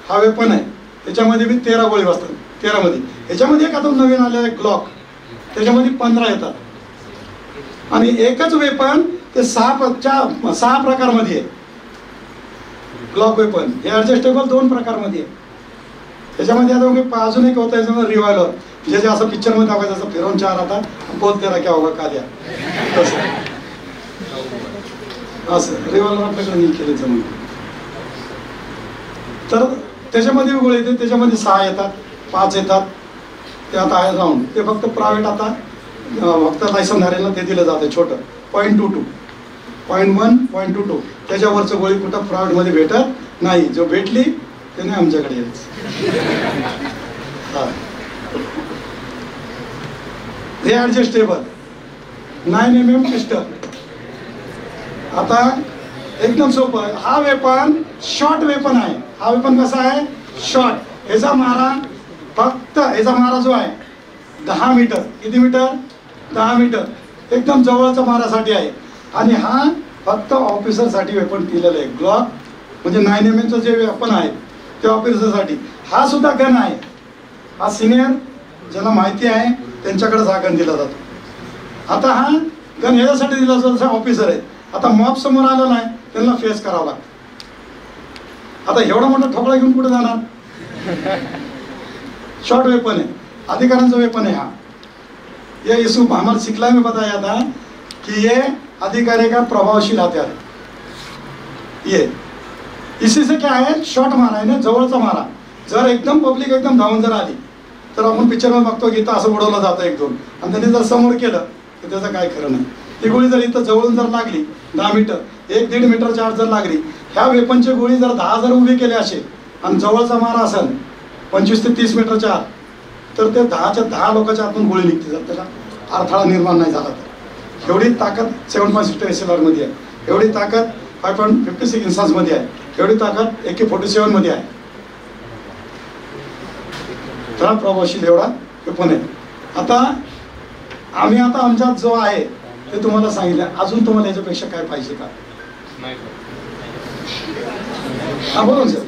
हा वेपन आहे. त्याच्यामध्ये मी 13 गोळी बसतात. 13 मध्ये. ह्याच्यामध्ये एक आता नवीन आलेला ग्लॉक, त्याच्यामध्ये 15 येतात. आणि एकच वेपन ते 6 प्रकारमध्ये आहे. ग्लॉक वेपन हे ॲडजस्टेबल 2 प्रकारमध्ये आहे. त्याच्यामध्ये आता अजून एक होतं याच्यामध्ये रिव्हॉल्वर, जे जे असं पिक्चरमध्ये दाखवायचं असं फिरवून 4 आता बोलते ना क्या होगा का द्या असं रिव्हॉल्वर आपल्याकडे नाही केलं जमून. तर त्याच्यामध्ये गोळी येते, त्याच्यामध्ये 6 येतात, 5 येतात. ते आता आहे राऊंड, ते फक्त प्रायव्हेट आता फक्त लायसनधाऱ्यांना ते दिलं जातं छोटं .22 .1 .22. त्याच्यावरचं गोळी कुठं प्रायव्हेटमध्ये भेटत नाही. जो भेटली त्याने आमच्याकडे यायचं. हे ॲडजस्टेबल 9mm पिस्टल. आता एकदम सोपं, हा वेपन शॉर्ट वेपन आहे. हा वेपन कसा आहे, शॉर्ट. ह्याचा मारा फक्त, ह्याचा मारा जो आहे 10 मीटर. किती मीटर, 10 मीटर. एकदम जवळचा मारासाठी आहे. आणि हा फक्त ऑफिसरसाठी वेपन केलेलं आहे. ग्लॉक म्हणजे 9mm जे वेपन आहे ते ऑफिसरसाठी. हा सुद्धा गन आहे. हा सिनियर ज्यांना माहिती आहे त्यांच्याकडेच हा गन दिला जातो. आता हा गन ह्याच्यासाठी दिला जातो, ऑफिसर आहे. आता मॉब समोर आलेला आहे, त्यांना फेस करावं लागतं. आता एवढा मोठा ठोकळा घेऊन कुठे जाणार. शॉर्ट वेपन है, अधिकारियों वेपन है। हाँ, ये इशू हमारे सिखला में बताया था कि ये अधिकारी का प्रभावशील हथियार है। ये इसी से क्या है, शॉट मारा है ना, जवळचा मारा. जर एकदम पब्लिक एकदम धावून जर आली तर आपण पिक्चरमध्ये बघतो की इथं असं उडवलं जातं एक दोन, आणि त्यांनी जर समोर केलं तर त्याचं काय खरं नाही. ती गोळी जर इथं जवळून जर लागली 10 मीटर 1-1.5 मीटरच्या आत जर लागली, ह्या वेपनची गोळी जर 10 जर उभी केली असेल आणि जवळचा मारा असेल 25 ते 30 मीटरच्या आत, तर ते 10च्या 10 लोकांच्या आतून गोळी निघते जर त्याला अडथळा निर्माण नाही झाला तर. एवढी ताकद 7.62 SLR मध्ये आहे, एवढी ताकद 5.56 इंचास मध्ये आहे, एवढी ताकद AK-47 मध्ये आहे. त्याला प्रभावशील एवढा वेपन आहे. आता आम्ही आता आमच्यात जो आहे ते तुम्हाला सांगितलं. अजून तुम्हाला याच्यापेक्षा काय पाहिजे का? हा बोला सर.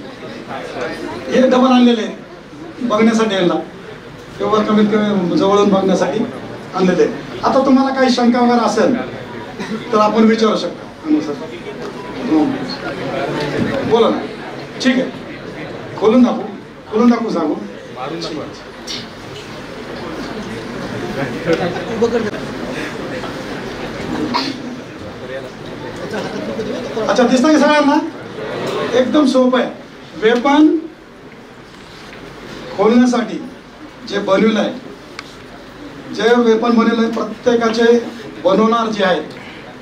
हे डबल आणलेले बघण्यासाठी यांना तेव्हा कमीत कमी जवळून बघण्यासाठी आणलेले. आता तुम्हाला काही शंका वगैरे असेल तर आपण विचारू शकता. सर बोला ना. ठीक आहे, खोलून दाखवू सांगू. अच्छा, दिसतं की सगळ्यांना? एकदम सोपं आहे. वेपन खोलण्यासाठी जे बनवलं आहे, जे वेपन बनवलं आहे, प्रत्येकाचे बनवणार जे आहेत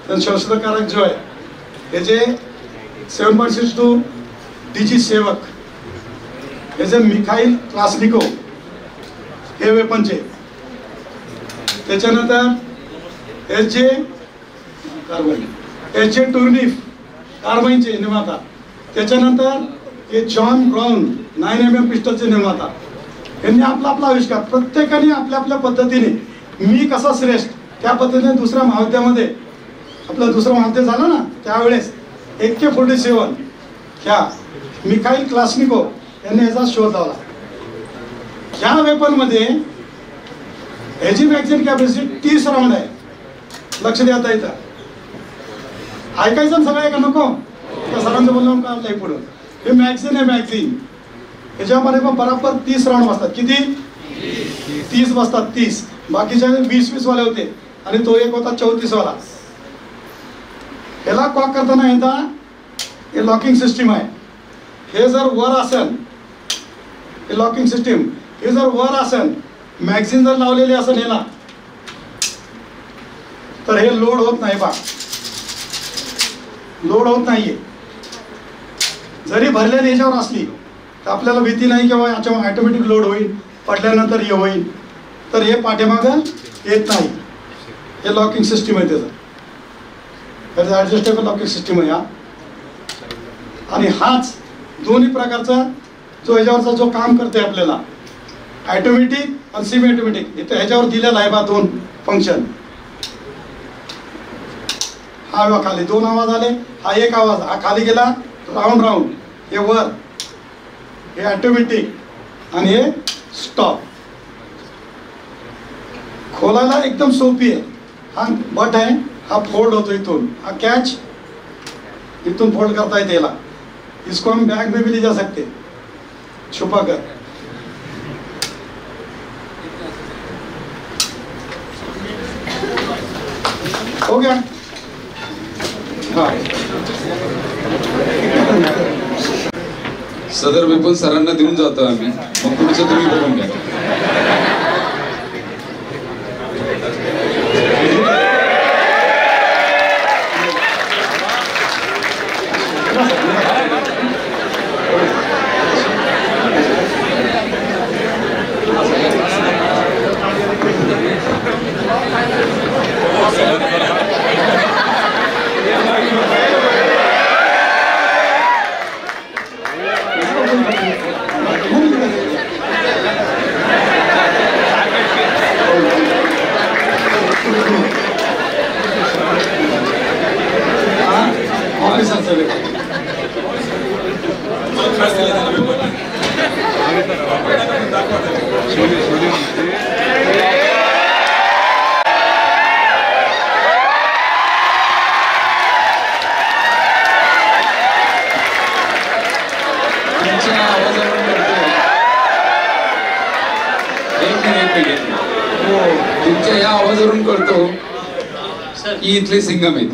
तर शस्त्रकारक जो आहे हे जे 7.62 DG सेवक हे जे मिखाईल क्लासनिको हे वेपनचे, त्याच्यानंतर एच जे टुर्निफ कार्बाईनचे निर्माता, त्याच्यानंतर हे जॉन ब्राउन 9mm पिस्टलचे निर्माता. यांनी आपला आविष्कार प्रत्येकाने आपल्या पद्धतीने, मी कसा श्रेष्ठ त्या पद्धतीने दुसऱ्या महाविद्यामध्ये आपलं दुसरं महाविद्यालय झालं ना त्यावेळेस AK-47 ह्या मिखाईल क्लासनिको यांनी याचा शोध लावला. ह्या वेपनमध्ये ह्याची मॅगझिन कॅपॅसिटी 30 राऊंड आहे. लक्ष द्या आता इथं. ऐकायचं सगळं का नको? त्या सरांचं बोलणं का नाही पुढं. हे मॅगझिन आहे, मॅगझिन. ह्याच्यामध्ये पण बरोबर 30 राऊंड बसतात. किती? 30 बसतात. 30. बाकीच्या 20-20 वाले होते आणि तो एक होता 34 वाला. ह्याला कॉक करताना एकदा हे लॉकिंग सिस्टीम आहे. हे जर वर असेल, हे लॉकिंग सिस्टीम हे जर वर असेल, मॅगझिन जर लावलेली असेल ह्याला, तर हे लोड होत नाही. बा लोड होत नाहीये. जरी भरलेली ह्याच्यावर असली तर आपल्याला भीती नाही किंवा याच्यावर ऑटोमॅटिक लोड होईल, पडल्यानंतर हे होईल, तर हे पाठीमागं येत नाही. हे लॉकिंग सिस्टीम आहे त्याचं ॲडजस्टेबल लॉकिंग सिस्टीम आहे हा. आणि हाच दोन्ही प्रकारचा जो ह्याच्यावरचा जो काम करते आपल्याला, ऑटोमॅटिक आणि सेमी ऑटोमॅटिक, इथं ह्याच्यावर दिलेला आहे बा 2 फंक्शन. हा खाली 2 आवाज आले, हा एक आवाज, हा खाली गेला राऊंड, हे वर, हे ऑटोमॅटिक आणि हे स्टॉप. खोलायला एकदम सोपी आहे. हा बट आहे, हा फोल्ड होतो इथून, हा कॅच इथून फोल्ड करता येते याला. इसको हम बैग में भी ले जा सकते छुपा कर. हो गया. हाँ. सदर वेपन सरांना देऊन जातो आम्ही, मग पुढचं तुम्ही बघून घ्या. तुमच्या या आवाजावरून कळतो की इथले सिंगम आहेत.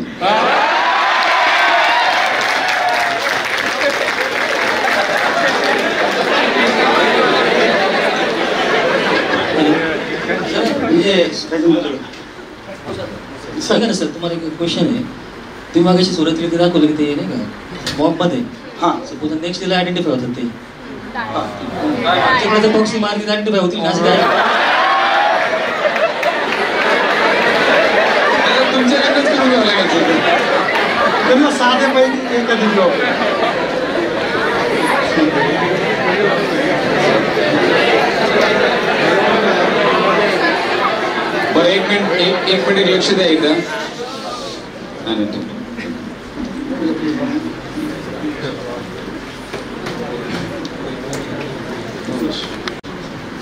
सांगा ना सर, तुम्हाला एक क्वेश्चन आहे. तुम्ही मागाशी सुरुवातीला दाखवलं की ते नाही का मॉब मध्ये, हां, सपोज नेक्स्ट डेला आयडेंटिफाय होतात ते आमच्याकडे तर प्रॉक्सी मारली 95 होतील असं काय? तुमच्याकडनंच करून घ्यावं लागेल. त्यांना साधे पैकी एखादी जॉब. बरं एक मिनिट लक्ष द्या एकदा. नाही, नाही.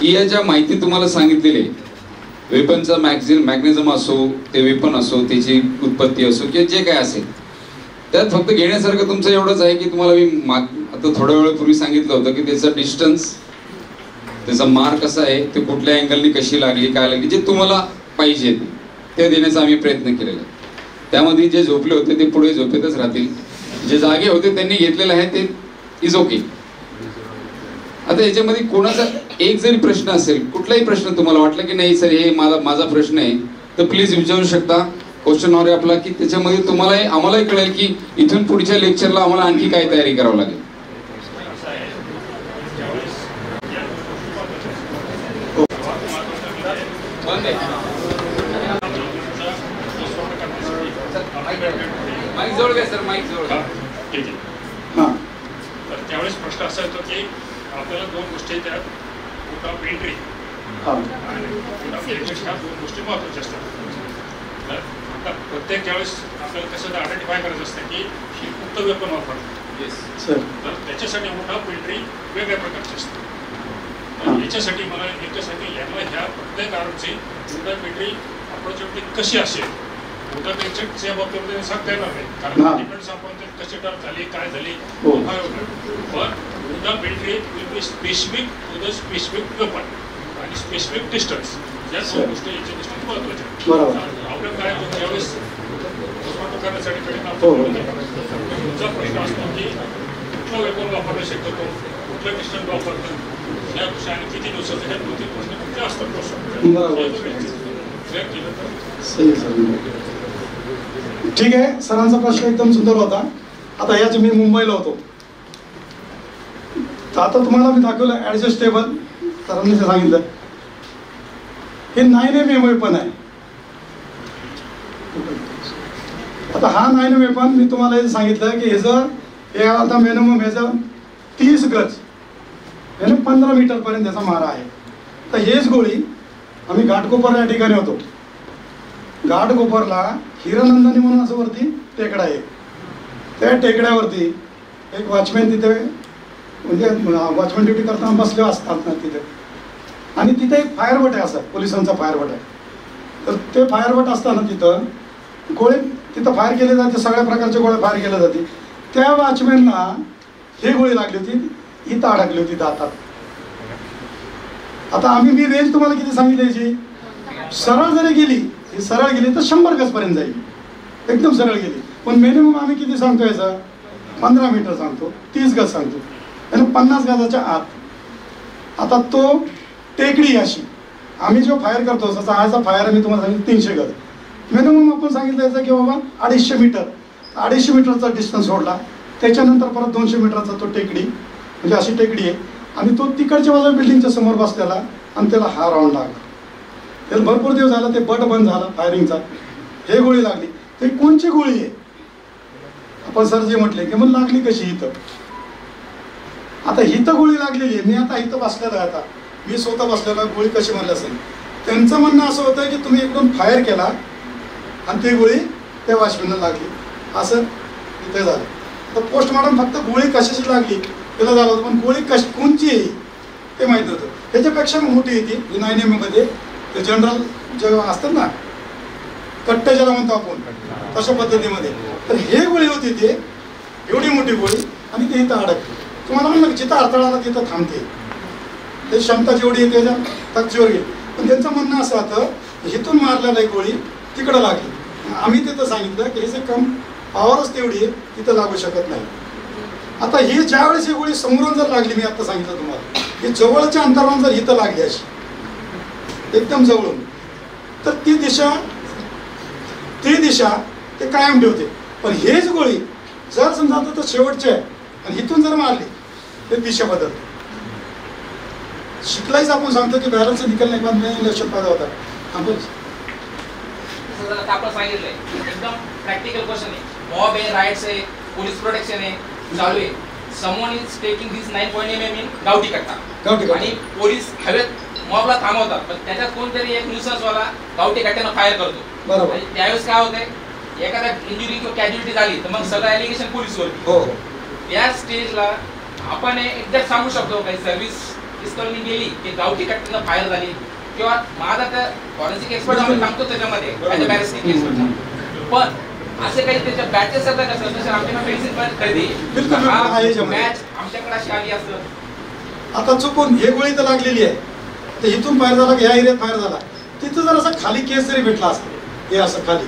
ही ज्या माहिती तुम्हाला सांगितलेली वेपनचा मॅग्नेझिझम असो, ते वेपन असो, त्याची उत्पत्ती असो किंवा जे काय असेल, त्यात फक्त घेण्यासारखं तुमचं एवढंच आहे की तुम्हाला मी आता थोड्या वेळापूर्वी सांगितलं होतं की त्याचा डिस्टन्स, त्याचा मार कसा आहे, ते कुठल्या अँगलनी कशी लागली, काय लागली, जे तुम्हाला पाहिजे ते देण्याचा आम्ही प्रयत्न केलेला आहे. त्यामध्ये जे झोपले होते ते पुढे झोपेतच राहतील, जे जागे होते त्यांनी घेतलेलं आहे ते इज ओके. आता याच्यामध्ये कोणाचा एक जरी प्रश्न असेल, कुठलाही प्रश्न तुम्हाला वाटलं की नाही सर हे माझा प्रश्न आहे, तर प्लीज विचारू शकता. क्वेश्चन आहे आपला की त्याच्यामध्ये तुम्हाला आम्हालाही कळेल की इथून पुढच्या लेक्चरला आम्हाला आणखी काय तयारी करावं लागेल. माईक जवळ घ्या सर, माईक जवळ घ्या. ठीक आहे. हां तर त्यावेळेस प्रश्न असा येतो की आपल्याला दोन गोष्टी त्यात कोर्ट ऑफ एंट्री हां आणि कोर्ट ऑफ एग्जिट ह्या दोन गोष्टी महत्त्वाच्या असतात. तर आता प्रत्येक ज्यावेळेस आपल्याला कसं आयडेंटिफाय करायचं असतं की ही कुठलं वेपन वापरतो, सर. तर त्याच्यासाठी कोर्ट ऑफ एंट्री वेगळ्या प्रकारची असते. हां. तर याच्यासाठी मला याच्यासाठी यांना ह्या प्रत्येक आरोपची कोर्ट ऑफ एंट्री अप्रोचेबिलिटी कशी असेल, कोर्ट ऑफ एग्जिटच्या बाबतीमध्ये सांगता येणार नाही, कारण हां. डिपेंड्स आपण ते कशी टर्म झाली, काय झाली, हो. पण court of entry will be specific to the specific weapon आणि स्पेसिफिक डिस्टन्स. या दोन गोष्टी याच्या दृष्टीने महत्त्वाच्या आहेत. बरोबर. प्रॉब्लेम काय होतो ज्यावेळेस पोस्टमॉर्टम करण्यासाठी हो, हो. तुमचा प्रश्न असतो की कुठलं वेपन वापरणं शक्यतो, कुठलं डिस्टन्स वापरतं, या गोष्टी आणि किती दिवसाचे ह्या दोन तीन प्रश्न तुमचे असतात प्रश्न. बरोबर. क्लिअर केलं तर सही आहे, सर. ठीक आहे, सरांचा प्रश्न एकदम सुंदर होता. आता याच मी मुंबईला होतो, तर आता तुम्हाला मी दाखवलं ॲडजस्टेबल. सरांनी जे सांगितलं हे 9mm वेपन आहे. आता हा 9mm वेपन मी तुम्हाला हे सांगितलं की हे आता मिनिमम ह्याचं 30 गज, याने 15 मीटरपर्यंत त्याचा मारा आहे. तर हेच गोळी आम्ही घाटकोपर या ठिकाणी होतो. घाटकोपरला हिरानंदानी म्हणून असं वरती टेकडा आहे. त्या टेकड्यावरती एक वॉचमॅन तिथे, म्हणजे वॉचमॅन ड्युटी करताना बसले असतात ना तिथे, आणि तिथे एक फायरबट आहे, असं पोलिसांचा फायरबट आहे. तर ते फायरबट असताना तिथं गोळे तिथं फायर केले जाते, सगळ्या प्रकारचे गोळे फायर केले जाते. त्या वॉचमॅनला हे गोळी लागली होती, इथं अडकली होती दातात. आता मी रेंज तुम्हाला किती सांगितली, सरळ जरी गेली, ही सरळ गेली तर 100 गजपर्यंत जाईल, एकदम सरळ गेली. पण मिनिमम आम्ही किती सांगतो याचा, 15 मीटर सांगतो, 30 गज सांगतो, आणि 50 गजाच्या आत. आता तो टेकडी अशी आम्ही जो फायर करतो, जसा हाचा फायर मी तुम्हाला सांगितलं 300 गज, मिनिमम आपण सांगितलं याचा की बाबा 250 मीटर, 250 मीटरचा डिस्टन्स सोडला. त्याच्यानंतर परत 200 मीटरचा तो टेकडी, म्हणजे अशी टेकडी आहे, आणि तो तिकडच्या बाजूला बिल्डिंगच्या समोर बसलेला, आणि त्याला हा राऊंड लागला. त्याला भरपूर दिवस झाला, ते बट बंद झाला फायरिंगचा. हे गोळी लागली, ते कोणची गोळी आहे, आपण सर जे म्हटले की मग लागली कशी इथं. आता इथं गोळी लागलेली आहे, मी आता इथं बसलेला आहे, आता मी स्वतः बसलेला, गोळी कशी म्हणली असेल. त्यांचं म्हणणं असं होतं की तुम्ही एकदम फायर केला आणि ती गोळी त्या वॉचमॅनला लागली, असं इथे झालं. तर पोस्टमॉर्टम फक्त गोळी कशाची लागली त्याला झालं होतं, पण गोळी कोणची आहे ते माहीत होतं. त्याच्यापेक्षा मोठी येते 9mm मध्ये, ते जनरल जे असतात ना, कट्टे ज्याला म्हणतो आपण, तशा पद्धतीमध्ये. तर हे गोळी होती ते एवढी मोठी गोळी, आणि ते इथं अडकली. तुम्हाला म्हणलं जिथं अडथळाला तिथं थांबते, ते क्षमता जेवढी आहे त्याच्या टक्चेवर गेली. पण त्यांचं म्हणणं असं होतं इथून मारलेला एक गोळी तिकडं लागली. आम्ही तिथं सांगितलं की हे कम पॉवरच तेवढी आहे, तिथं लागू शकत नाही. आता ही ज्यावेळेस ही गोळी समोरून जर लागली, मी आता सांगितलं तुम्हाला, ही जवळच्या अंतरावरून जर इथं लागली अशी एकदम जवळून, तर ती दिशा ते कायम ठेवते. पण हेच गोळी जर समजा तर शेवटची आहे आणि इथून जर मारली तर दिशा बदलते. शिकलायच आपण सांगतो की बॅरलचा निकाल नाही पण लक्षात पैदा होता. आपण आपण सांगितलंय एकदम प्रॅक्टिकल क्वेश्चन आहे. मॉब आहे, राईट्स आहे, पोलीस प्रोटेक्शन आहे, चालू आहे. Someone is taking this 9.8 mm in गावठी कट्टा आणि पोलीस हवेत मॉबला थांबवतात, पण त्याच्यात कोणतरी एक न्यूसन्सवाला गावठी कट्ट्यानं फायर करतो. बरोबर. त्यावेळेस काय होतंय, एखादा इंजुरी किंवा कॅज्युलिटी झाली तर मग सगळं ॲलिगेशन पोलीसवर. हो त्या स्टेजला आपण एक्झॅक्ट सांगू शकतो काही सर्व्हिस इस्कॉलनी गेली की गावठी कट्ट्यानं फायर झाली किंवा माझा त्या फॉरेन्सिक एक्सपर्ट आम्ही सांगतो त्याच्यामध्ये पण असे काही त्याच्या बॅचेस असतात का सर? जसं आमच्या मेडिसिन पण खरेदी मॅच आमच्याकडे अशी आली असतं. आता चुकून हे गोळी तर लागलेली आहे तर इथून फायर झाला की ह्या एरियात फायर झाला, तिथं जर असं खाली केस जरी भेटला असतं हे असं खाली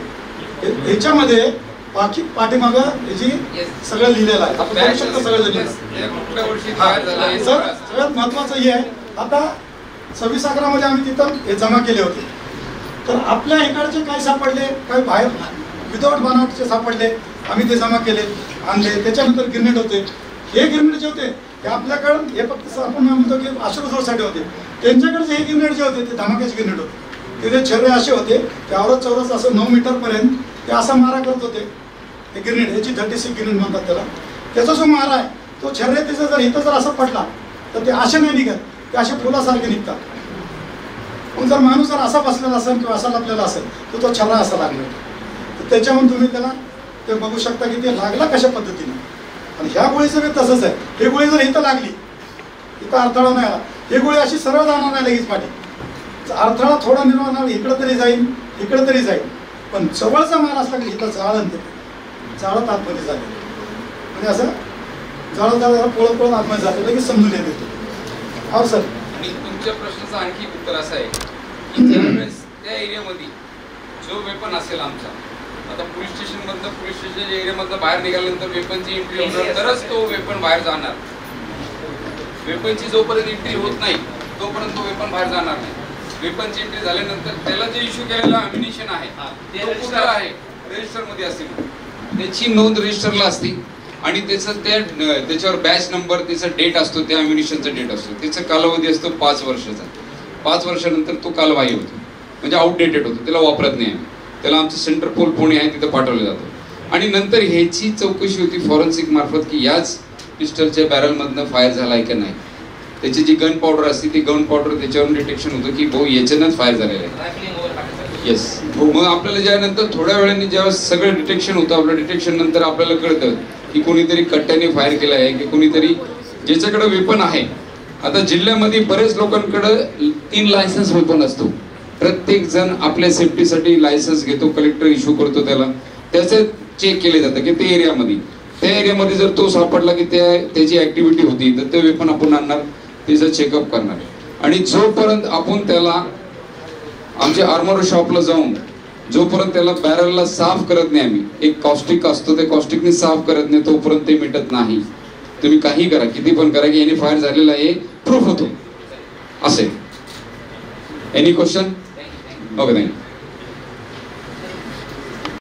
ह्याच्यामध्ये बाकी पाठीमागं ह्याची सगळं लिहिलेलं आहे. आपण बघू शकतो सगळं लिहिलेलं. सगळ्यात महत्वाचं हे आहे, आता 26/11 मध्ये आम्ही तिथं हे जमा केले होते तर आपल्या इकडचे काय सापडले, काय बाहेर विदाउट बनावटचे सापडले, आम्ही ते जमा केले आणले. त्याच्यानंतर ग्रेनेड होते. हे ग्रेनेड जे होते ते आपल्याकडं हे फक्त आपण म्हणतो की अश्रुधोरसाठी होते, त्यांच्याकडचे हे ग्रेनेड जे होते ते धमाक्याचे ग्रेनेड होते. त्याचे छर्रे असे होते ते औरत चौरस असं 9 मीटरपर्यंत ते असा मारा करत होते. हे ग्रेनेड ह्याची 36 ग्रेनेड म्हणतात त्याला. त्याचा जो मारा आहे तो छर्रे त्याचा जर इथं जर असा पडला तर ते असे नाही निघत, ते असे फुलासारखे निघतात. पण जर माणूस जर असा बसलेला असेल किंवा असा लपलेला असेल तर तो छर्रा असा लागणार. तर त्याच्यावरून तुम्ही त्याला ते बघू शकता की ते लागला कशा पद्धतीने. आणि ह्या गोळीचं बी तसंच आहे. ही गोळी जर इथं लागली इथं अडथळा नाही आला, ही गोळी अशी सरळ जाणार नाही लगेच पाठी. अडथळा थोडा निर्माण झाला इकडं तरी जाईल इकडं तरी जाईल, पण जवळचा माल असला की इथं जाळण ते जाळत आतमध्ये झाले म्हणजे असं जाळत जाळत पळत पळत आतमध्ये जाते लगेच समजून येते. हो सर. आणि तुमच्या प्रश्नाचं आणखी उत्तर असं आहे की ज्यावेळेस त्या एरियामध्ये जो वेपन असेल आमचा, आता पोलीस स्टेशनच्या एरियामधनं बाहेर निघाल्यानंतर वेपनची एंट्री होणार तरच तो वेपन बाहेर जाणार. वेपनची जोपर्यंत एंट्री होत नाही तोपर्यंत तो वेपन बाहेर जाणार नाही. वेपनची एंट्री झाल्यानंतर त्याला जे इश्यू केलेला अम्युनिशन आहे ते कुठं आहे, रजिस्टरमध्ये असते. त्याची नोंद रजिस्टरला असते आणि त्याच्यावर बॅच नंबर, त्याचा डेट असतो, त्या अम्युनिशनचा डेट असतो. त्याचा कालावधी असतो 5 वर्षाचा. 5 वर्षानंतर तो कालबाह्य होतो म्हणजे आउटडेटेड होतो, त्याला वापरत नाही. त्याला आमचं सेंटर पोल पुणे आहे तिथं पाठवलं जातं. आणि नंतर ह्याची चौकशी होती फॉरेन्सिक मार्फत की याच पिस्टलच्या बॅरलमधनं फायर झाला आहे का नाही. त्याची जी गन पावडर असते ती गन पावडर त्याच्यावरून डिटेक्शन होतं की भाऊ याच्यानंच फायर झालेलं आहे. येस. मग आपल्याला ज्यानंतर थोड्या वेळाने जेव्हा सगळं डिटेक्शन होतं, आपलं डिटेक्शन नंतर आपल्याला कळतं की कोणीतरी कट्ट्याने फायर केलं आहे की कोणीतरी ज्याच्याकडे वेपन आहे. आता जिल्ह्यामध्ये बरेच लोकांकडे 3 लायसन्स वेपन असतो. प्रत्येक जण आपल्या सेफ्टीसाठी लायसन्स घेतो, कलेक्टर इश्यू करतो त्याला. त्याचं चेक केले जातं की त्या एरियामध्ये जर तो सापडला की त्याची ऍक्टिव्हिटी होती तर ते वेपन आपण आणणार, त्याचं चेकअप करणार. आणि जोपर्यंत आपण त्याला आमच्या आर्मर शॉपला जाऊन जोपर्यंत त्याला बॅरलला साफ करत नाही, आम्ही एक कॉस्टिक असतो ते कॉस्टिकने साफ करत नाही तोपर्यंत ते मिटत नाही. तुम्ही काही करा, किती पण करा की याने फायर झालेला आहे प्रूफ होतो असे. Any question? Okay, thank you.